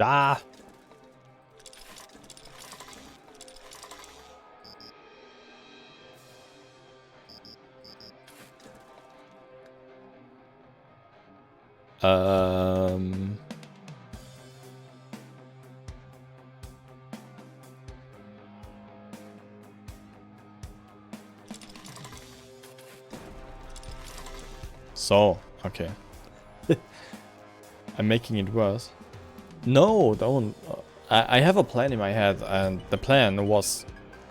Ah! So, okay. I'm making it worse. No, don't. I have a plan in my head, and the plan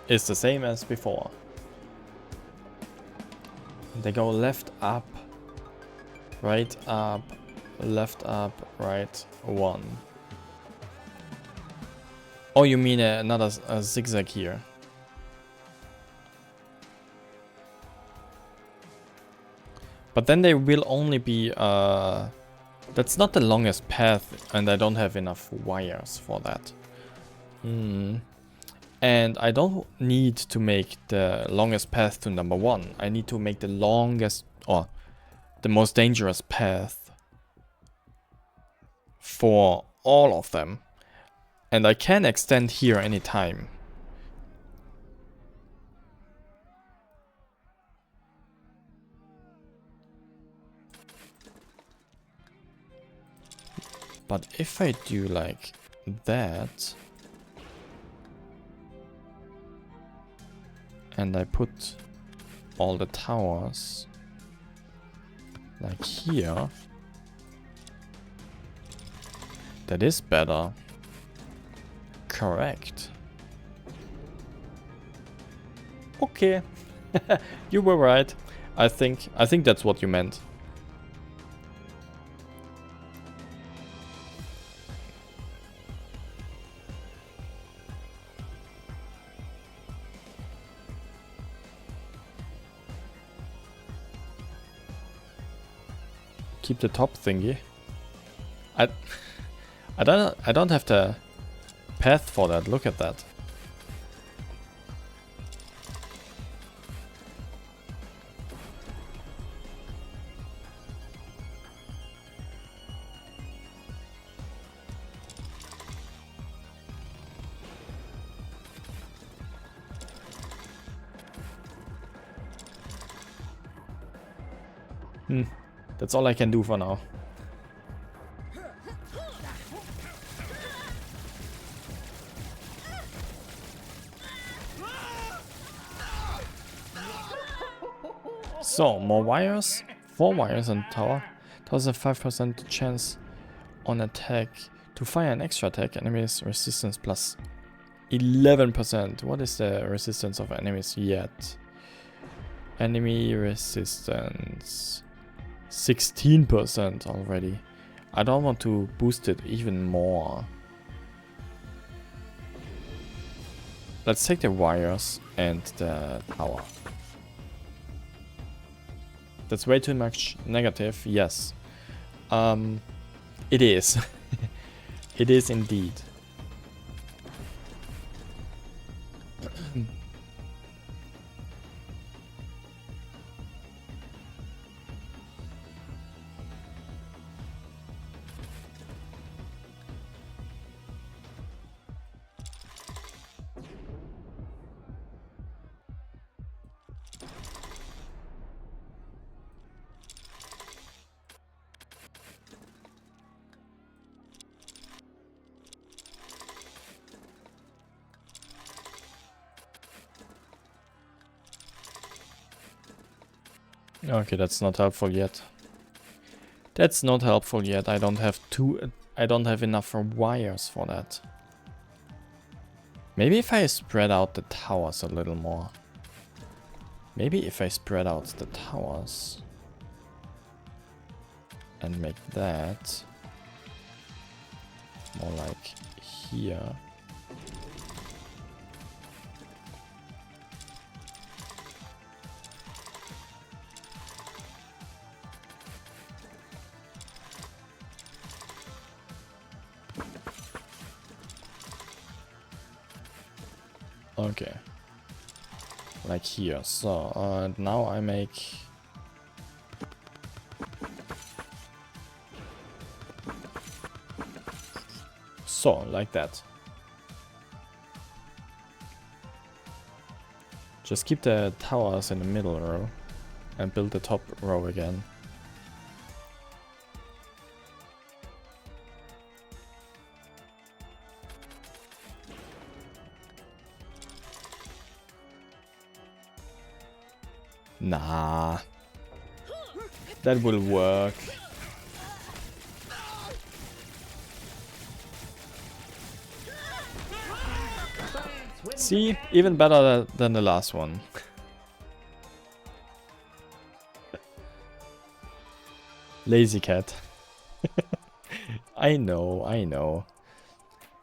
is the same as before. They go left up, right up, left up, right 1. Oh, you mean another zigzag here? But then they will only be that's not the longest path, and I don't have enough wires for that. And I don't need to make the longest path to number 1. I need to make the longest, or the most dangerous path for all of them. And I can extend here anytime. But if I do like that, and I put all the towers like here, that is better. Correct. Okay. You were right. I think that's what you meant. keep the top thingy. I don't have the path for that. Look at that. That's all I can do for now. So, more wires. 4 wires on tower. Tower's a 5% chance on attack. To fire an extra attack, enemies resistance plus 11%. What is the resistance of enemies yet? Enemy resistance 16% already. I don't want to boost it even more. Let's take the wires and the tower. That's way too much negative, yes. It is. It is indeed. Okay, that's not helpful yet. That's not helpful yet. I don't have enough wires for that. Maybe if I spread out the towers a little more. Maybe if I spread out the towers and make that more like here. Okay, like here. So now I make so like that. Just keep the towers in the middle row and build the top row again. Nah, that will work. See, even better than the last one. Lazy cat. I know, I know.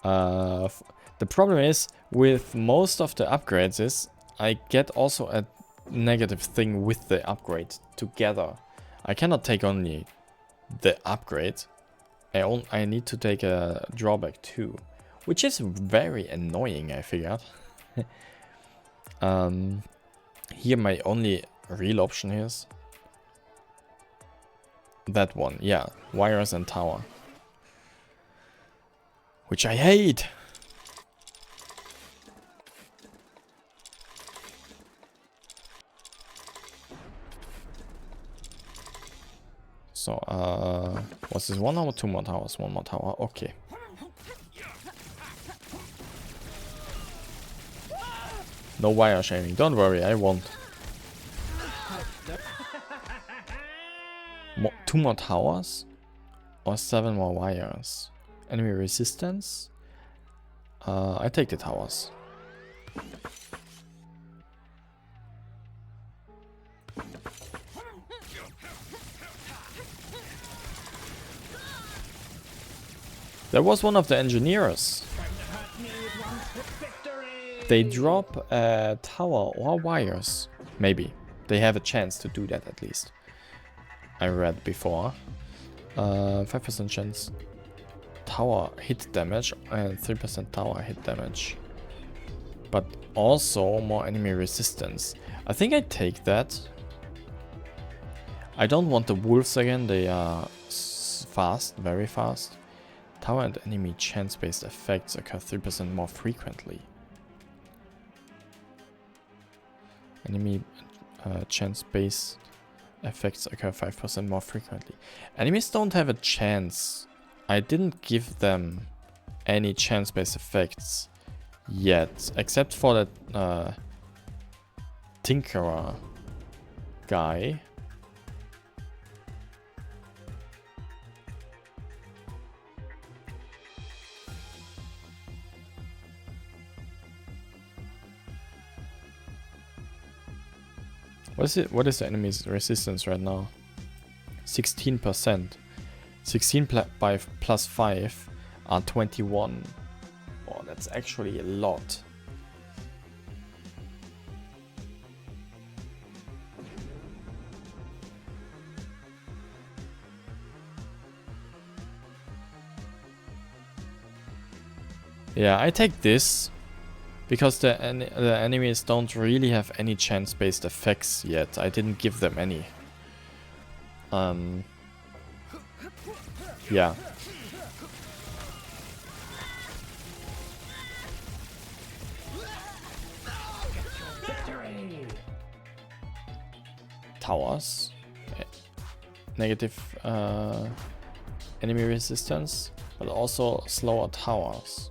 The problem is, with most of the upgrades is, I get also a negative thing with the upgrade together. I cannot take only the upgrade. I need to take a drawback too, which is very annoying, I figured. Here my only real option is that one, yeah, wires and tower, which I hate. So, what's this? 1 or 2 more towers? 1 more tower. Okay. No wire shaming. Don't worry, I won't. 2 more towers? Or 7 more wires? Enemy resistance? I take the towers. There was one of the engineers. They drop a tower or wires. Maybe. They have a chance to do that at least. I read before. 5% chance tower hit damage and 3% tower hit damage. But also more enemy resistance. I think I take that. I don't want the wolves again, they are fast, very fast. Tower and enemy chance-based effects occur 3% more frequently. Enemy chance-based effects occur 5% more frequently. Enemies don't have a chance. I didn't give them any chance-based effects yet, except for that Tinkerer guy. What is the enemy's resistance right now? 16%. 16 by plus 5 are 21. Oh, that's actually a lot. Yeah, I take this. Because the enemies don't really have any chance-based effects yet. I didn't give them any. Yeah. Towers. Negative enemy resistance, but also slower towers.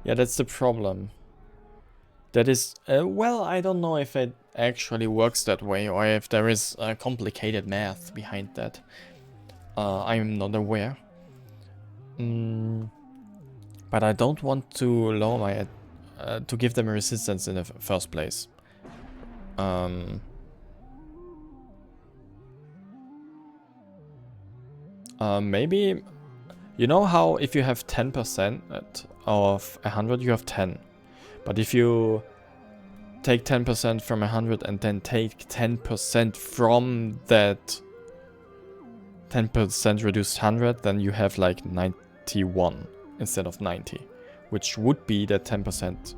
Yeah, that's the problem. That is, well, I don't know if it actually works that way or if there is complicated math behind that. I'm not aware. But I don't want to lower my to give them a resistance in the first place. Maybe, you know how if you have 10% of 100, you have 10. But if you take 10% from 100 and then take 10% from that 10% reduced 100, then you have like 91 instead of 90, which would be the 10%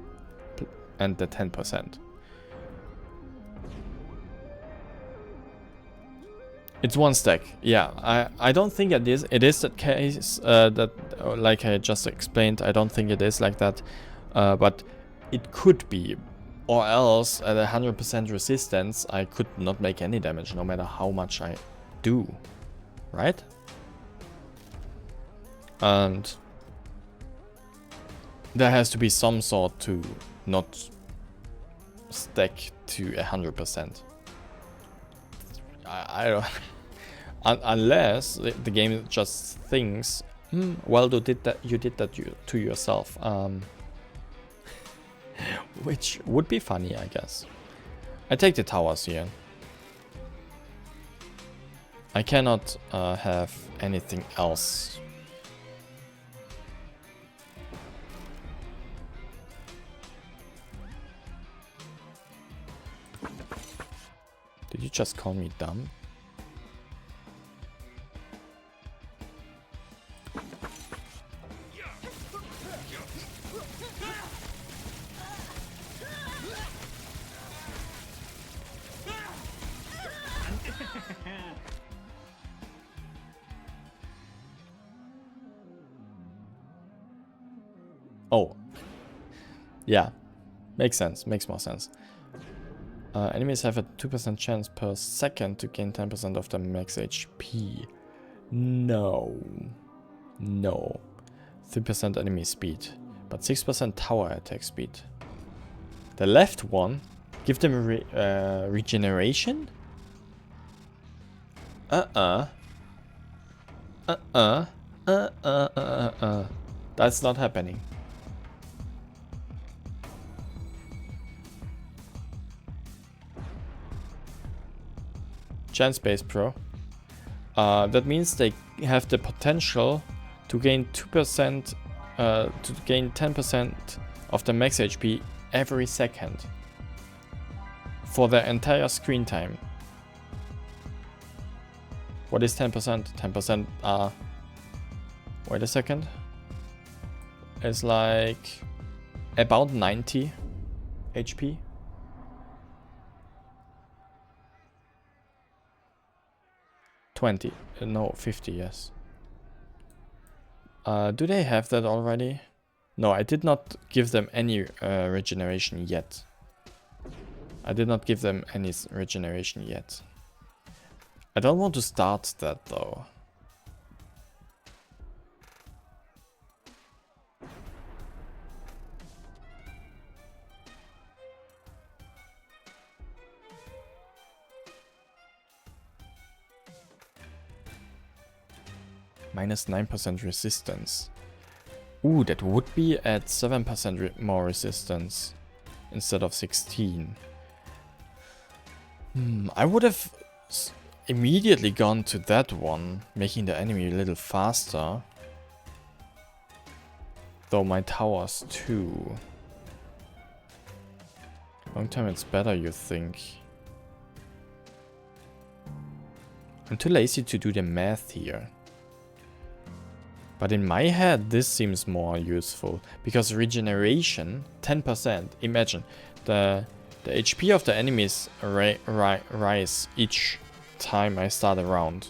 and the 10%. It's one stack. Yeah, I don't think it is. It is that case that, like I just explained, I don't think it is like that. But it could be. Or else, at 100% resistance, I could not make any damage, no matter how much I do. Right? And there has to be some sort to not stack to 100%. I don't... Unless the game just thinks, well, you did that to yourself. Which would be funny, I guess. I take the towers here. I cannot have anything else. Did you just call me dumb? Oh. Yeah. Makes sense. Makes more sense. Enemies have a 2% chance per second to gain 10% of their max HP. No. No. 3% enemy speed. But 6% tower attack speed. The left one, give them regeneration? That's not happening. Chance base pro. That means they have the potential to gain 2%, to gain 10% of the max HP every second for their entire screen time. What is 10%? 10% wait a second. It's like about 90 HP. No, 50, yes. Do they have that already? No, I did not give them any regeneration yet. I did not give them any regeneration yet. I don't want to start that though. Minus 9% resistance. Ooh, that would be at 7% more resistance instead of 16. I would have immediately gone to that one, making the enemy a little faster. Though my towers too. Long time it's better, you think? I'm too lazy to do the math here. But in my head, this seems more useful. Because regeneration, 10%. Imagine, the HP of the enemies rise each time I start a round.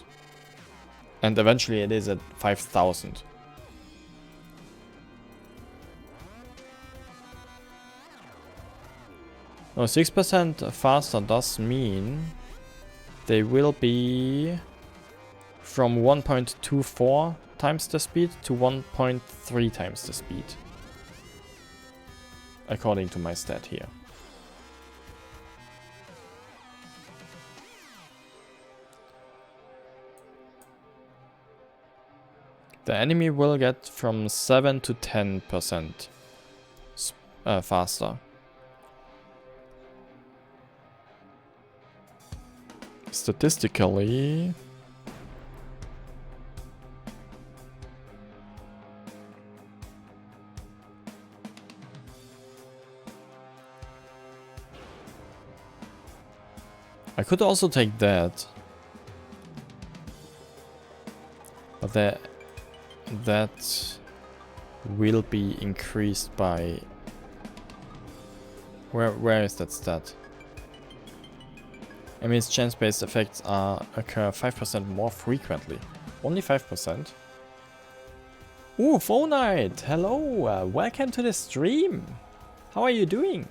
And eventually it is at 5,000. No, 6% faster does mean they will be from 1.24 times the speed to 1.3 times the speed. According to my stat here. The enemy will get from 7 to 10% faster. Statistically, I could also take that, but that will be increased by where is that stat? I mean, its chance-based effects occur 5% more frequently. Only 5%. Ooh, Phone Knight! Hello! Welcome to the stream! How are you doing?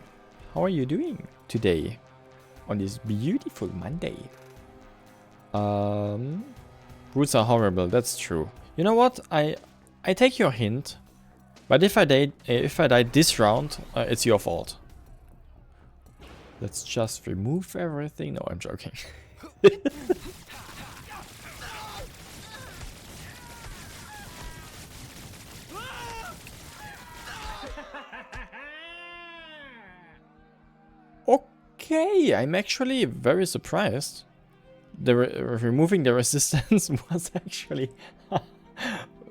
How are you doing today? On this beautiful Monday. Roots are horrible, that's true. You know what? I take your hint. But if I die this round, it's your fault. Let's just remove everything. No, I'm joking. Okay, I'm actually very surprised. Removing the resistance was actually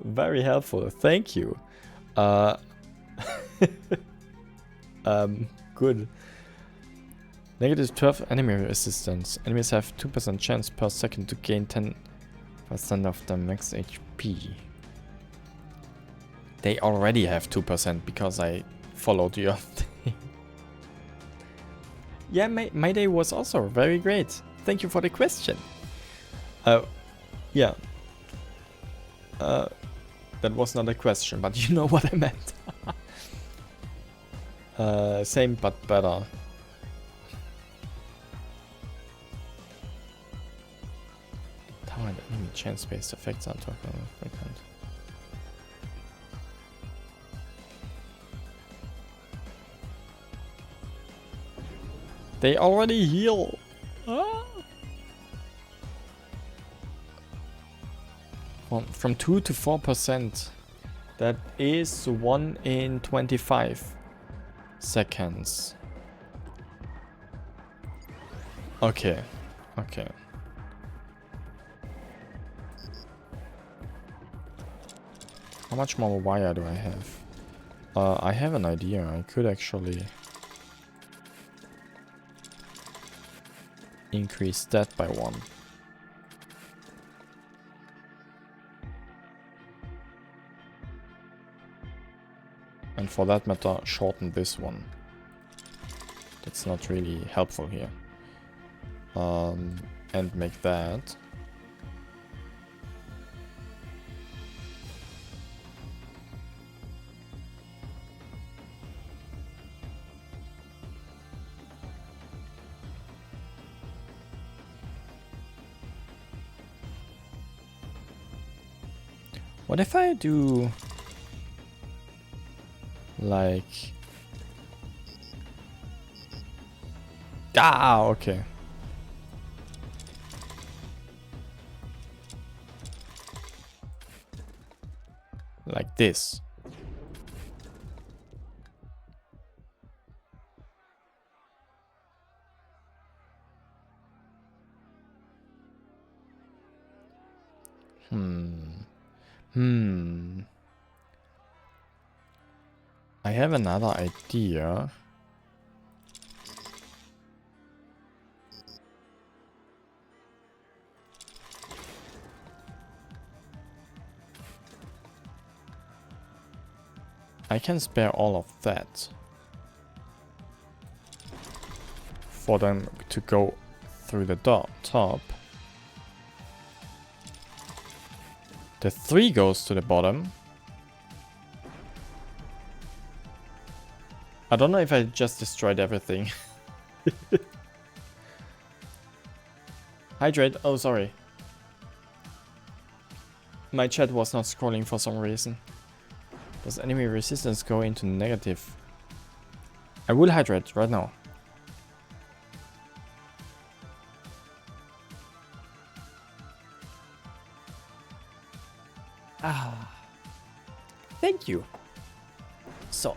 very helpful. Thank you. Good. Negative 12 enemy resistance. Enemies have 2% chance per second to gain 10% of the max HP. They already have 2% because I followed your thing. Yeah, my day was also very great. Thank you for the question. Yeah. That was not a question, but you know what I meant. Same but better. Tower and enemy chance-based effects are frequent. They already heal. from 2 to 4%. That is 1 in 25 seconds. Okay. Okay. How much more wire do I have? I have an idea. I could actually increase that by 1. And for that matter, shorten this one. That's not really helpful here. And make that. What if I do like... Ah, okay. Like this. I have another idea. I can spare all of that for them to go through the top. The 3 goes to the bottom. I don't know if I just destroyed everything. Hydrate. Oh, sorry. My chat was not scrolling for some reason. Does enemy resistance go into negative? I will hydrate right now. Ah. Thank you. So.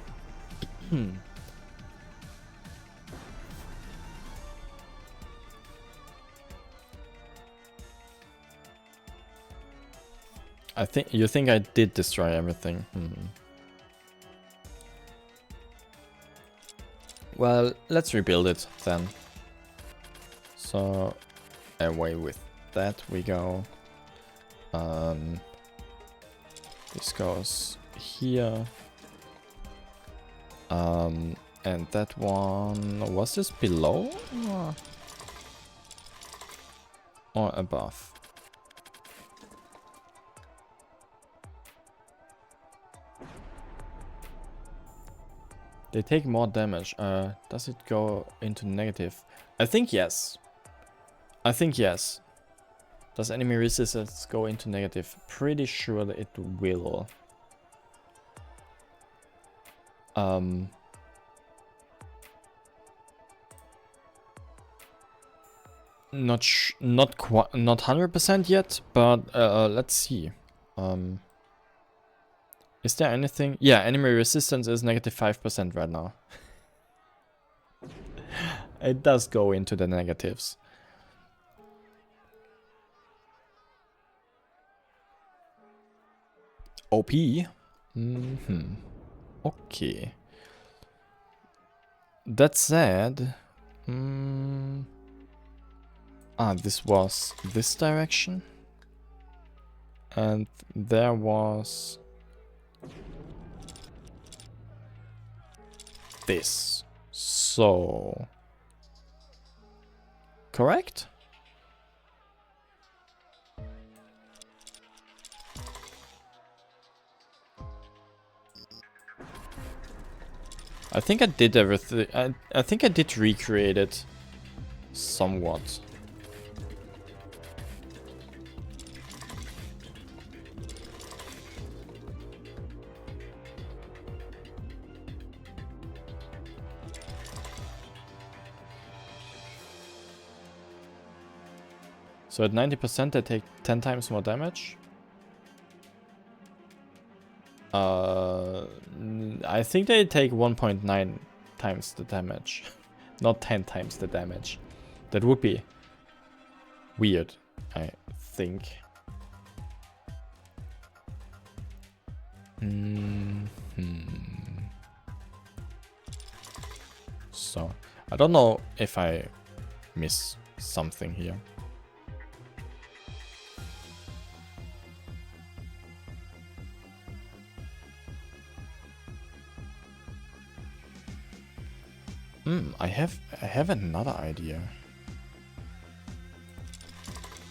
You think I did destroy everything. Well, let's rebuild it then. So away with that we go. This goes here. And that one, was this below or above? They take more damage. Does it go into negative? I think yes. I think yes. Does enemy resistance go into negative? Pretty sure that it will. Not 100% yet, but let's see. Is there anything? Yeah, enemy resistance is negative 5% right now. It does go into the negatives. OP. Okay. That said, this was this direction, and there was this. So, correct? I think I did everything. I think I did recreate it somewhat. So at 90% they take 10 times more damage. I think they take 1.9 times the damage. Not 10 times the damage. That would be weird, I think. So, I don't know if I miss something here. I have another idea.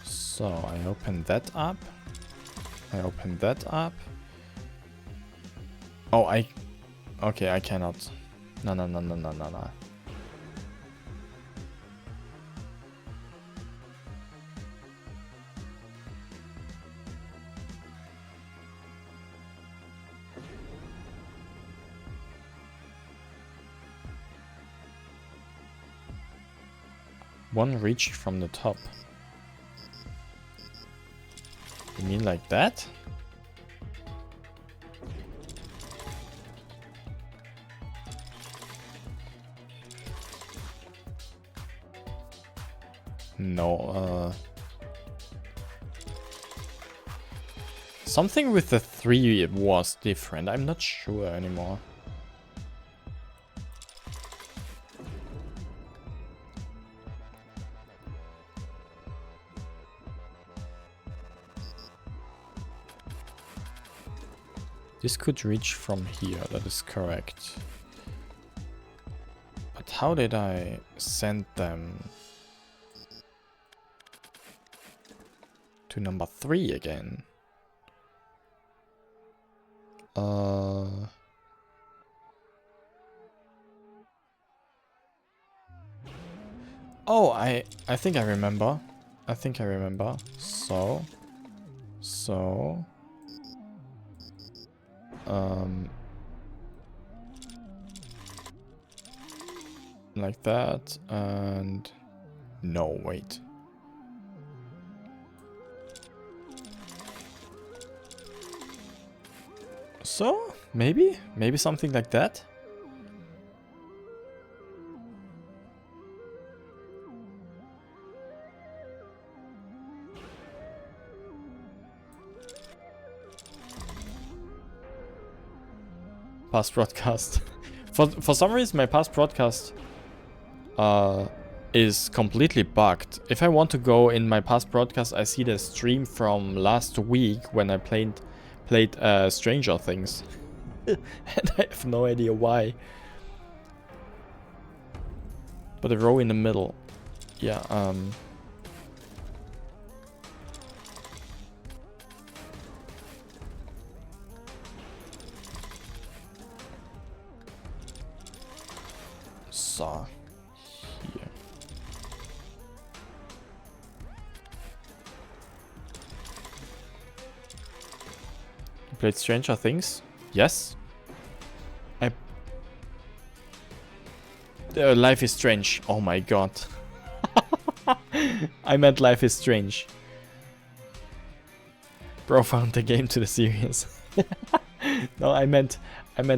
So I open that up. I open that up. Oh, okay, I cannot. No. One reach from the top. You mean like that? No, something with the 3 was different. I'm not sure anymore. This could reach from here, that is correct. But how did I send them to number 3 again? Oh, I think I remember. So like that, and no, wait. So, maybe something like that. Past broadcast. For some reason, my past broadcast is completely bugged. If I want to go in my past broadcast, I see the stream from last week when I played Stranger Things. And I have no idea why. But the row in the middle. Yeah, so here. You played Stranger Things? Yes. Life is Strange. Oh my god. I meant Life is Strange. Bro found the game to the series. No, I meant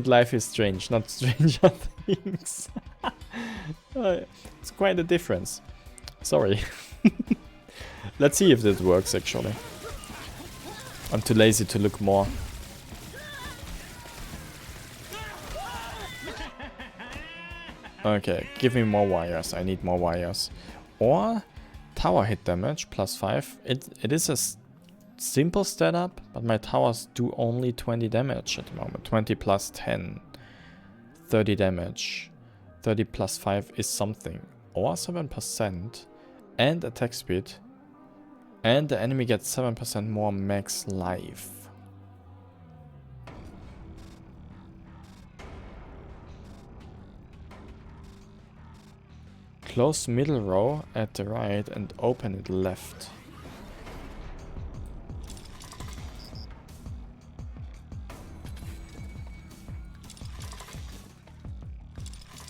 Life is Strange, not Stranger Things. It's quite a difference. Sorry. Let's see if this works actually. I'm too lazy to look more. Okay, give me more wires. I need more wires. Or tower hit damage +5. It is a simple setup, but my towers do only 20 damage at the moment. 20 plus 10. 30 damage. 30 plus 5 is something. Or 7%. And attack speed. And the enemy gets 7% more max life. Close middle row at the right and open it left.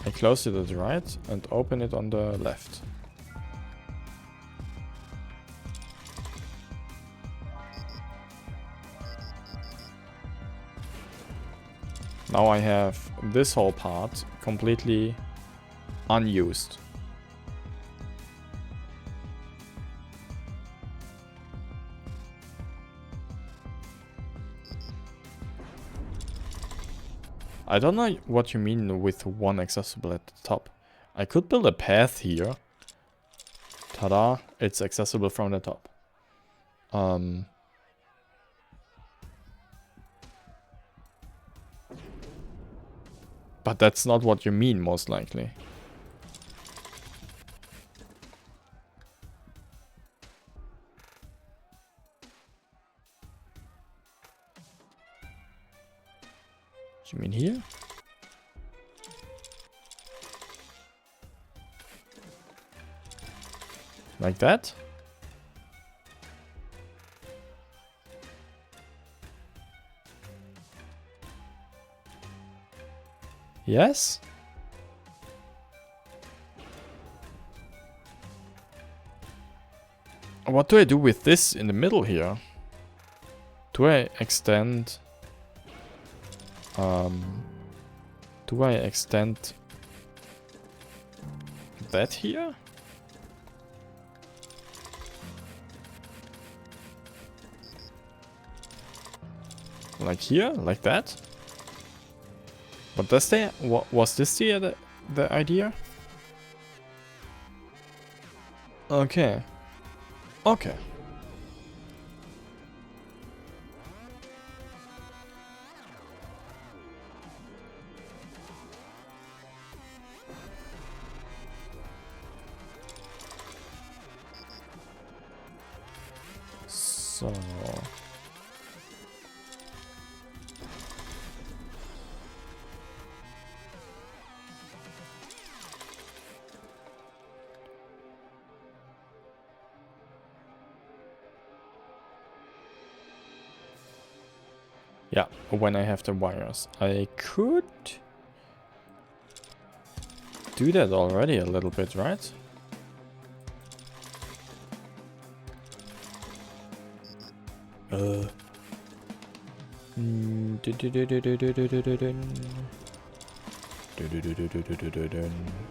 I close it at the right and open it on the left. Now I have this whole part completely unused. I don't know what you mean with one accessible at the top. I could build a path here. Ta-da, it's accessible from the top. But that's not what you mean, most likely. You mean here? Like that? Yes? What do I do with this in the middle here? Do I extend... do I extend that here? Like here? Like that? But does they... was this the idea? Okay. Okay. So... yeah, when I have the wires. I could do that already a little bit, right?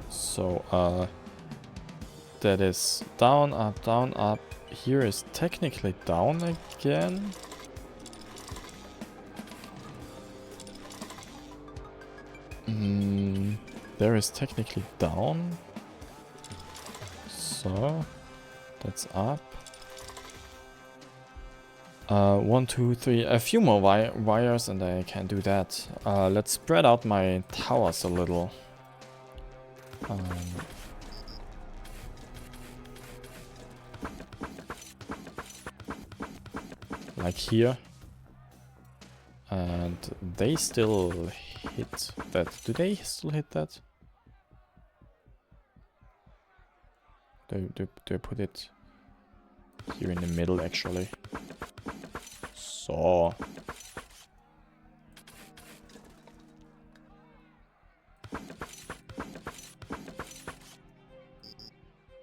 So, that is down, up, down, up. Here is technically down again. There is technically down. So, that's up. 1, 2, 3, a few more wires and I can do that. Let's spread out my towers a little. Like here. And they still hit that. Do they still hit that? Do I put it here in the middle actually? So.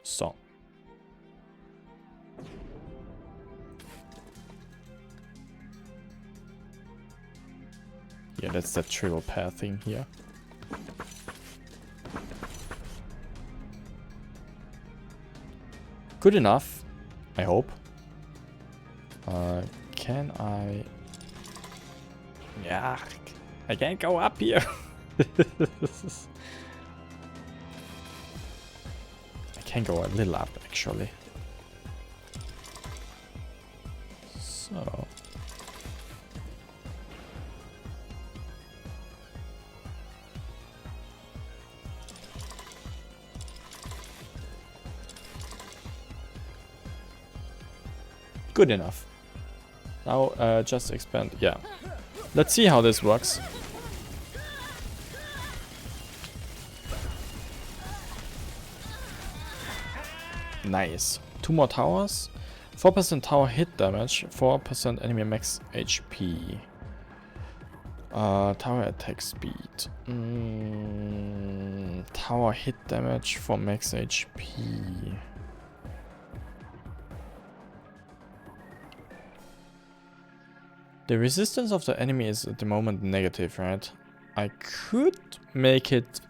So. Yeah, that's that triple pair thing here. Good enough, I hope. Can I... yeah, I can't go up here. I can go a little up, actually. So... good enough. Now just expand. Yeah. Let's see how this works. Nice. 2 more towers. 4% tower hit damage. 4% enemy max HP. Tower attack speed. Tower hit damage for max HP. The resistance of the enemy is at the moment negative, right? I could make it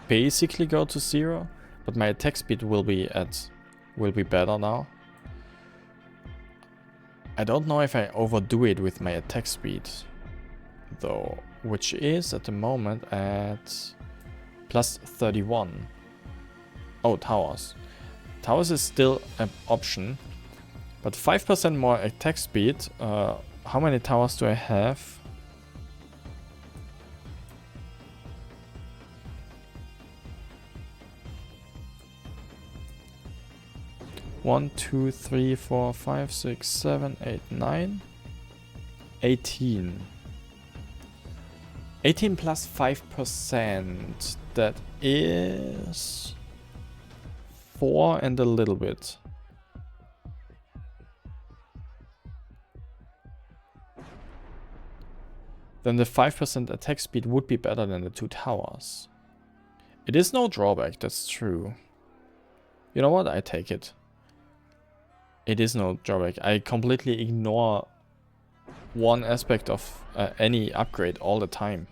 basically go to 0, but my attack speed will be better now. I don't know if I overdo it with my attack speed though, which is at the moment at plus 31. Oh, towers. Towers is still an option, but 5% more attack speed. How many towers do I have? One, two, three, four, five, six, 7, 8, 9, 18. 18 plus 5%. That is 4 and a little bit. Then the 5% attack speed would be better than the 2 towers. It is no drawback, that's true. You know what? I take it. It is no drawback. I completely ignore one aspect of any upgrade all the time.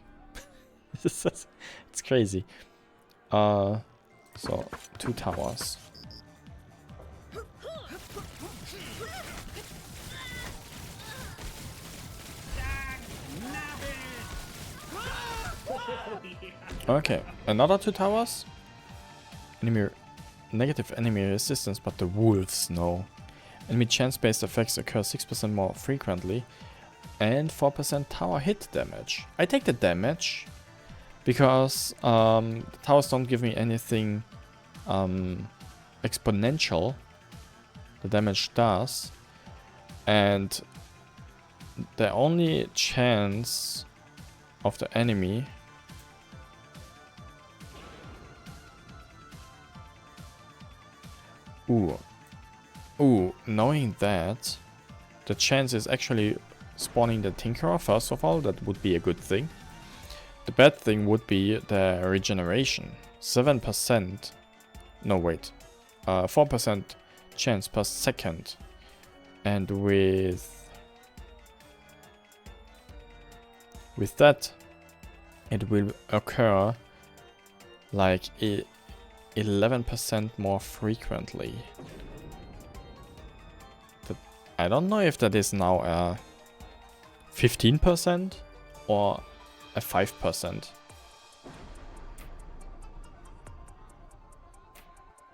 It's crazy. So 2 towers. Okay, another 2 towers. Negative enemy resistance, but the wolves no. Enemy chance-based effects occur 6% more frequently and 4% tower hit damage. I take the damage because the towers don't give me anything exponential. The damage does, and the only chance of the enemy knowing that the chance is actually spawning the Tinkerer, first of all, that would be a good thing. The bad thing would be the regeneration. 7%. No, wait. 4% chance per second. And with that, it will occur like 11% more frequently. I don't know if that is now a 15% or a 5%.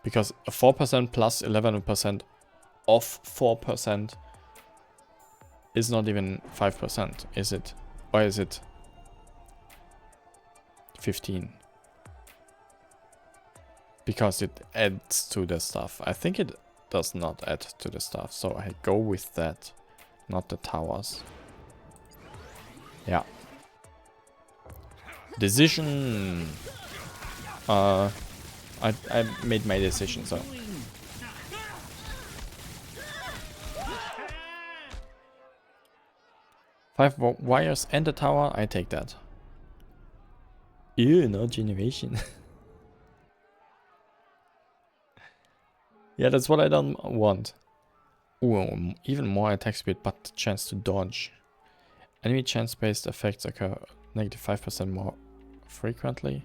Because a 4% plus 11% of 4% is not even 5%, is it? Or is it 15? Because it adds to the stuff. I think it does not add to the stuff, so I go with that, not the towers. Yeah. Decision. I made my decision, so. Five wires and a tower, I take that. Ew, no generation. Yeah, that's what I don't want. Ooh, even more attack speed, but chance to dodge. Enemy chance-based effects occur negative 5% more frequently.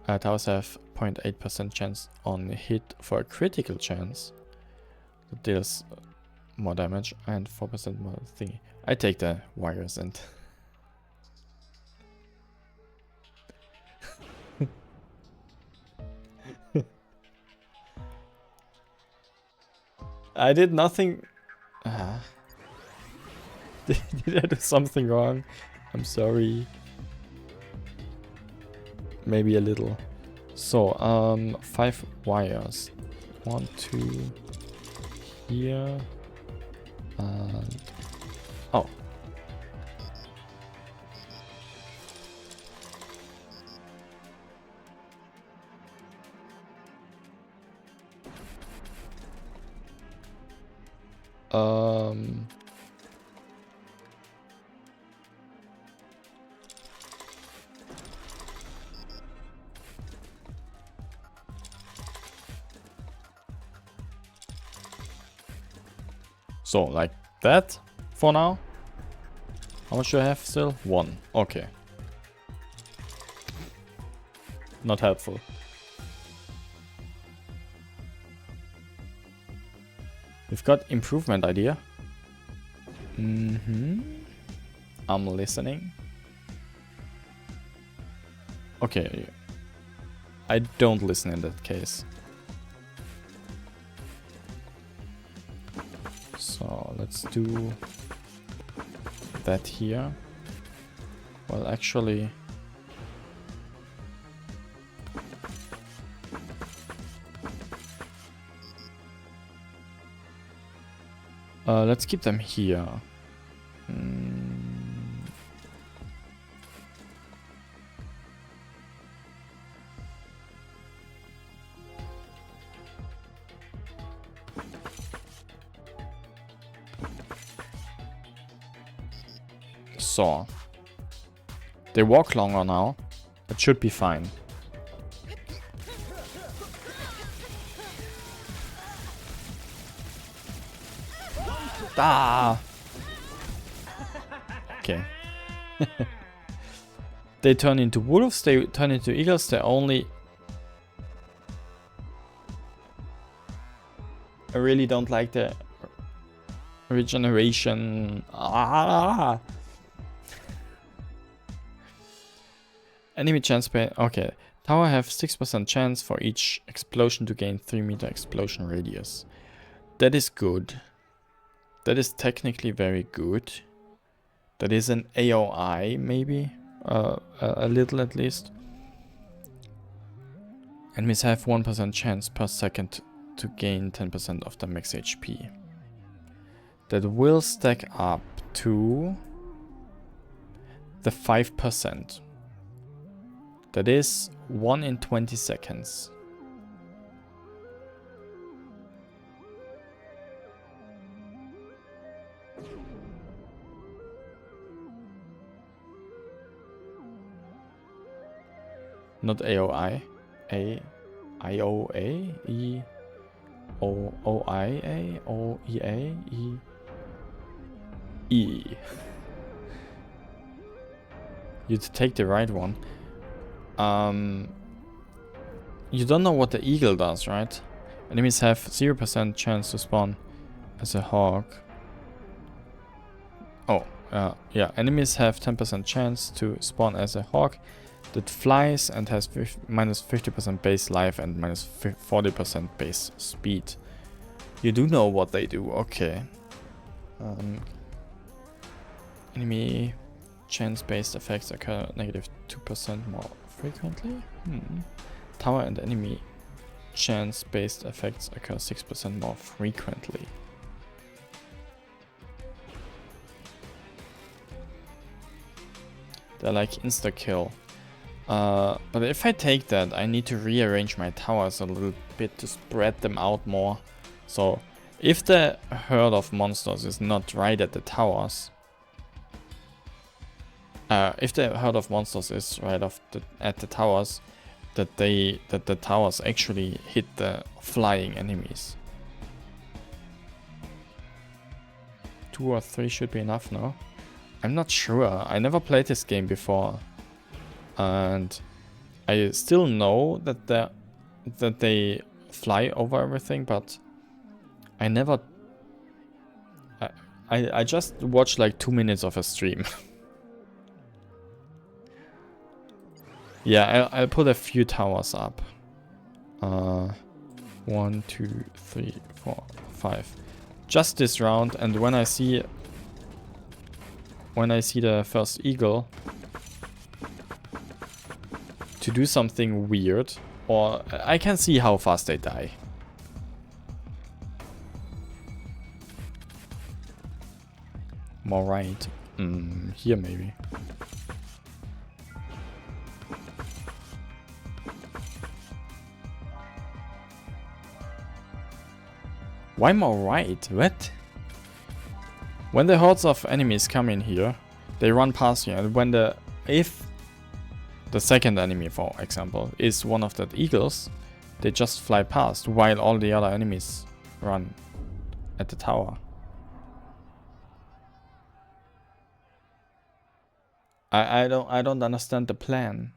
Towers have 0.8% chance on hit for a critical chance. That deals more damage and 4% more thingy. I take the wires and... I did nothing... Did I do something wrong? I'm sorry. Maybe a little. So, 5 wires. 1, 2 here. And... oh. So, like that for now. How much do I have still? 1. Okay. Not helpful. We've got improvement idea. I'm listening. Okay. I don't listen in that case. So let's do that here. Well, actually, let's keep them here. So they walk longer now. It should be fine. Ah. Okay. They turn into wolves. They turn into eagles. They only. I really don't like the regeneration. Ah. Enemy chance pay. Okay. Tower have 6% chance for each explosion to gain 3-meter explosion radius. That is good. That is technically very good. That is an AOI maybe. A little at least. Enemies have 1% chance per second to gain 10% of the max HP. That will stack up to the 5%. That is 1 in 20 seconds. Not AOI. IOA? OIA? OEA? E. You'd take the right one. You don't know what the eagle does, right? Enemies have 0% chance to spawn as a hawk. Oh, yeah. Enemies have 10% chance to spawn as a hawk that flies and has minus 50% base life and minus 40% base speed. You do know what they do, okay. Enemy chance-based effects occur negative 2% more frequently. Tower and enemy chance-based effects occur 6% more frequently. They're like insta-kill. But if I take that, I need to rearrange my towers a little bit to spread them out more. So if the herd of monsters is not right at the towers, if the herd of monsters is right at the towers, that the towers actually hit the flying enemies. 2 or 3 should be enough, no? I'm not sure. I never played this game before. And I still know that they fly over everything, but I never... I just watched like 2 minutes of a stream. Yeah, I'll put a few towers up. 1, 2, 3, 4, 5. Just this round, and when I see the first eagle to do something weird, or I can see how fast they die. More right. Here maybe. Why more right? What? When the hordes of enemies come in here, they run past you, and if the second enemy, for example, is one of the eagles, they just fly past while all the other enemies run at the tower. I don't understand the plan.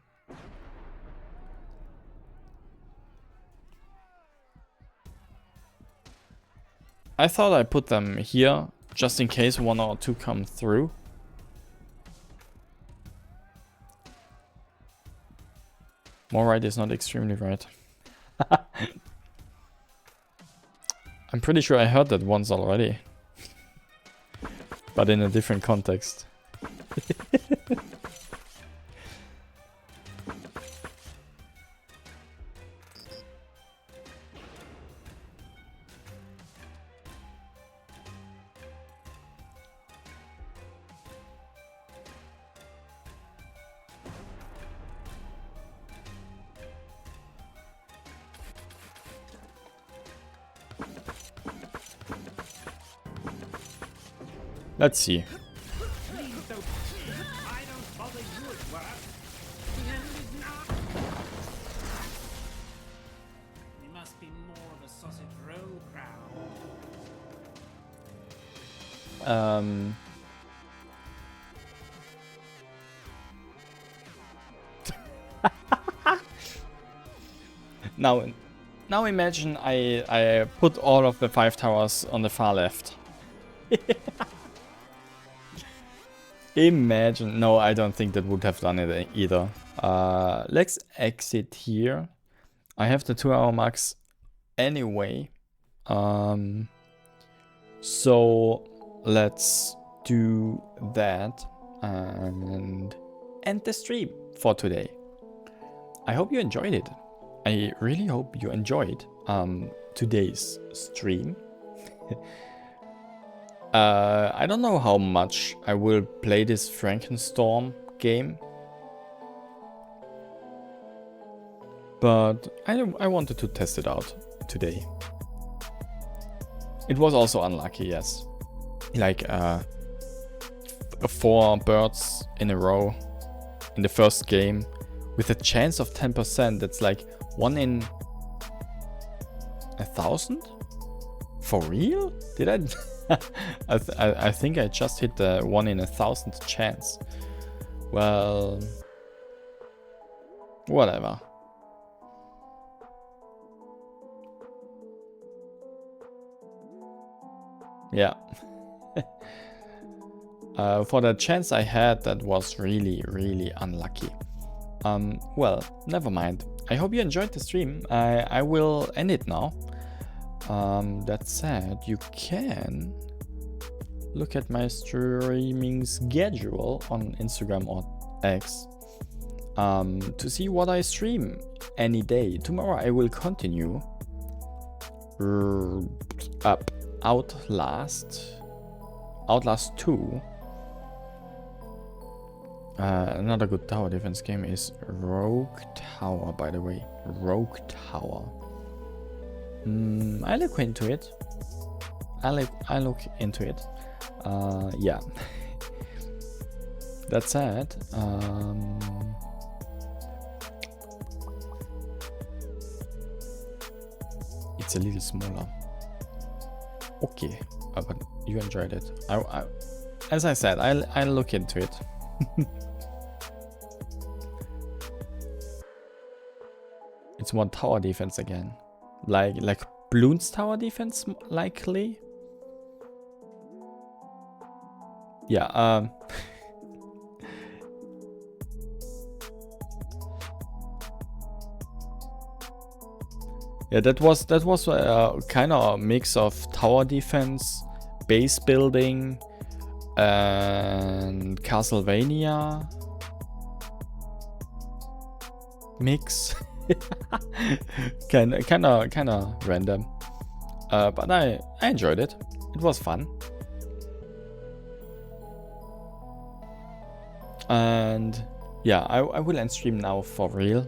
I thought I put them here just in case one or two come through. More right is not extremely right. I'm pretty sure I heard that once already. But in a different context. Let's see. Please don't. I don't bother you at work. The end is not. You must be more of a sausage roll crowd. Now imagine I put all of the 5 towers on the far left. Imagine. No, I don't think that would have done it either. Let's exit here. I have the 2-hour max anyway. So let's do that and end the stream for today. I hope you enjoyed it. I really hope you enjoyed today's stream. I don't know how much I will play this Frankenstorm game, but I wanted to test it out today. It was also unlucky, yes. Like 4 birds in a row in the first game with a chance of 10%. That's like 1 in 1,000? For real? Did I? I think I just hit the 1 in 1,000 chance. Well, whatever. Yeah. For the chance I had, that was really, really unlucky. Well, never mind. I hope you enjoyed the stream. I will end it now. That said, you can look at my streaming schedule on Instagram or X to see what I stream any day. Tomorrow I will continue Outlast 2. Another good tower defense game is Rogue Tower, by the way. Rogue Tower. I look into it. I look into it. Yeah. That said, it's a little smaller. Okay, but you enjoyed it. As I said, I'll look into it. It's more tower defense again. Like Bloons tower defense, likely. Yeah, yeah, that was kind of a mix of tower defense, base building, and Castlevania mix. kind of random, but I enjoyed it. It was fun. And yeah, I will end stream now for real.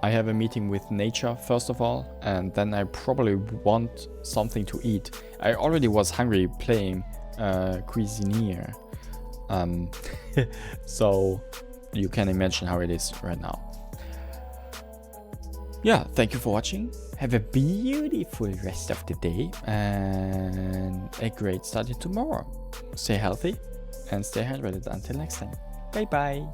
I have a meeting with nature first of all, and then I probably want something to eat. I already was hungry playing Cuisinier. So you can imagine how it is right now. Yeah, thank you for watching. Have a beautiful rest of the day and a great start to tomorrow. Stay healthy, and stay hydrated until next time. Bye bye.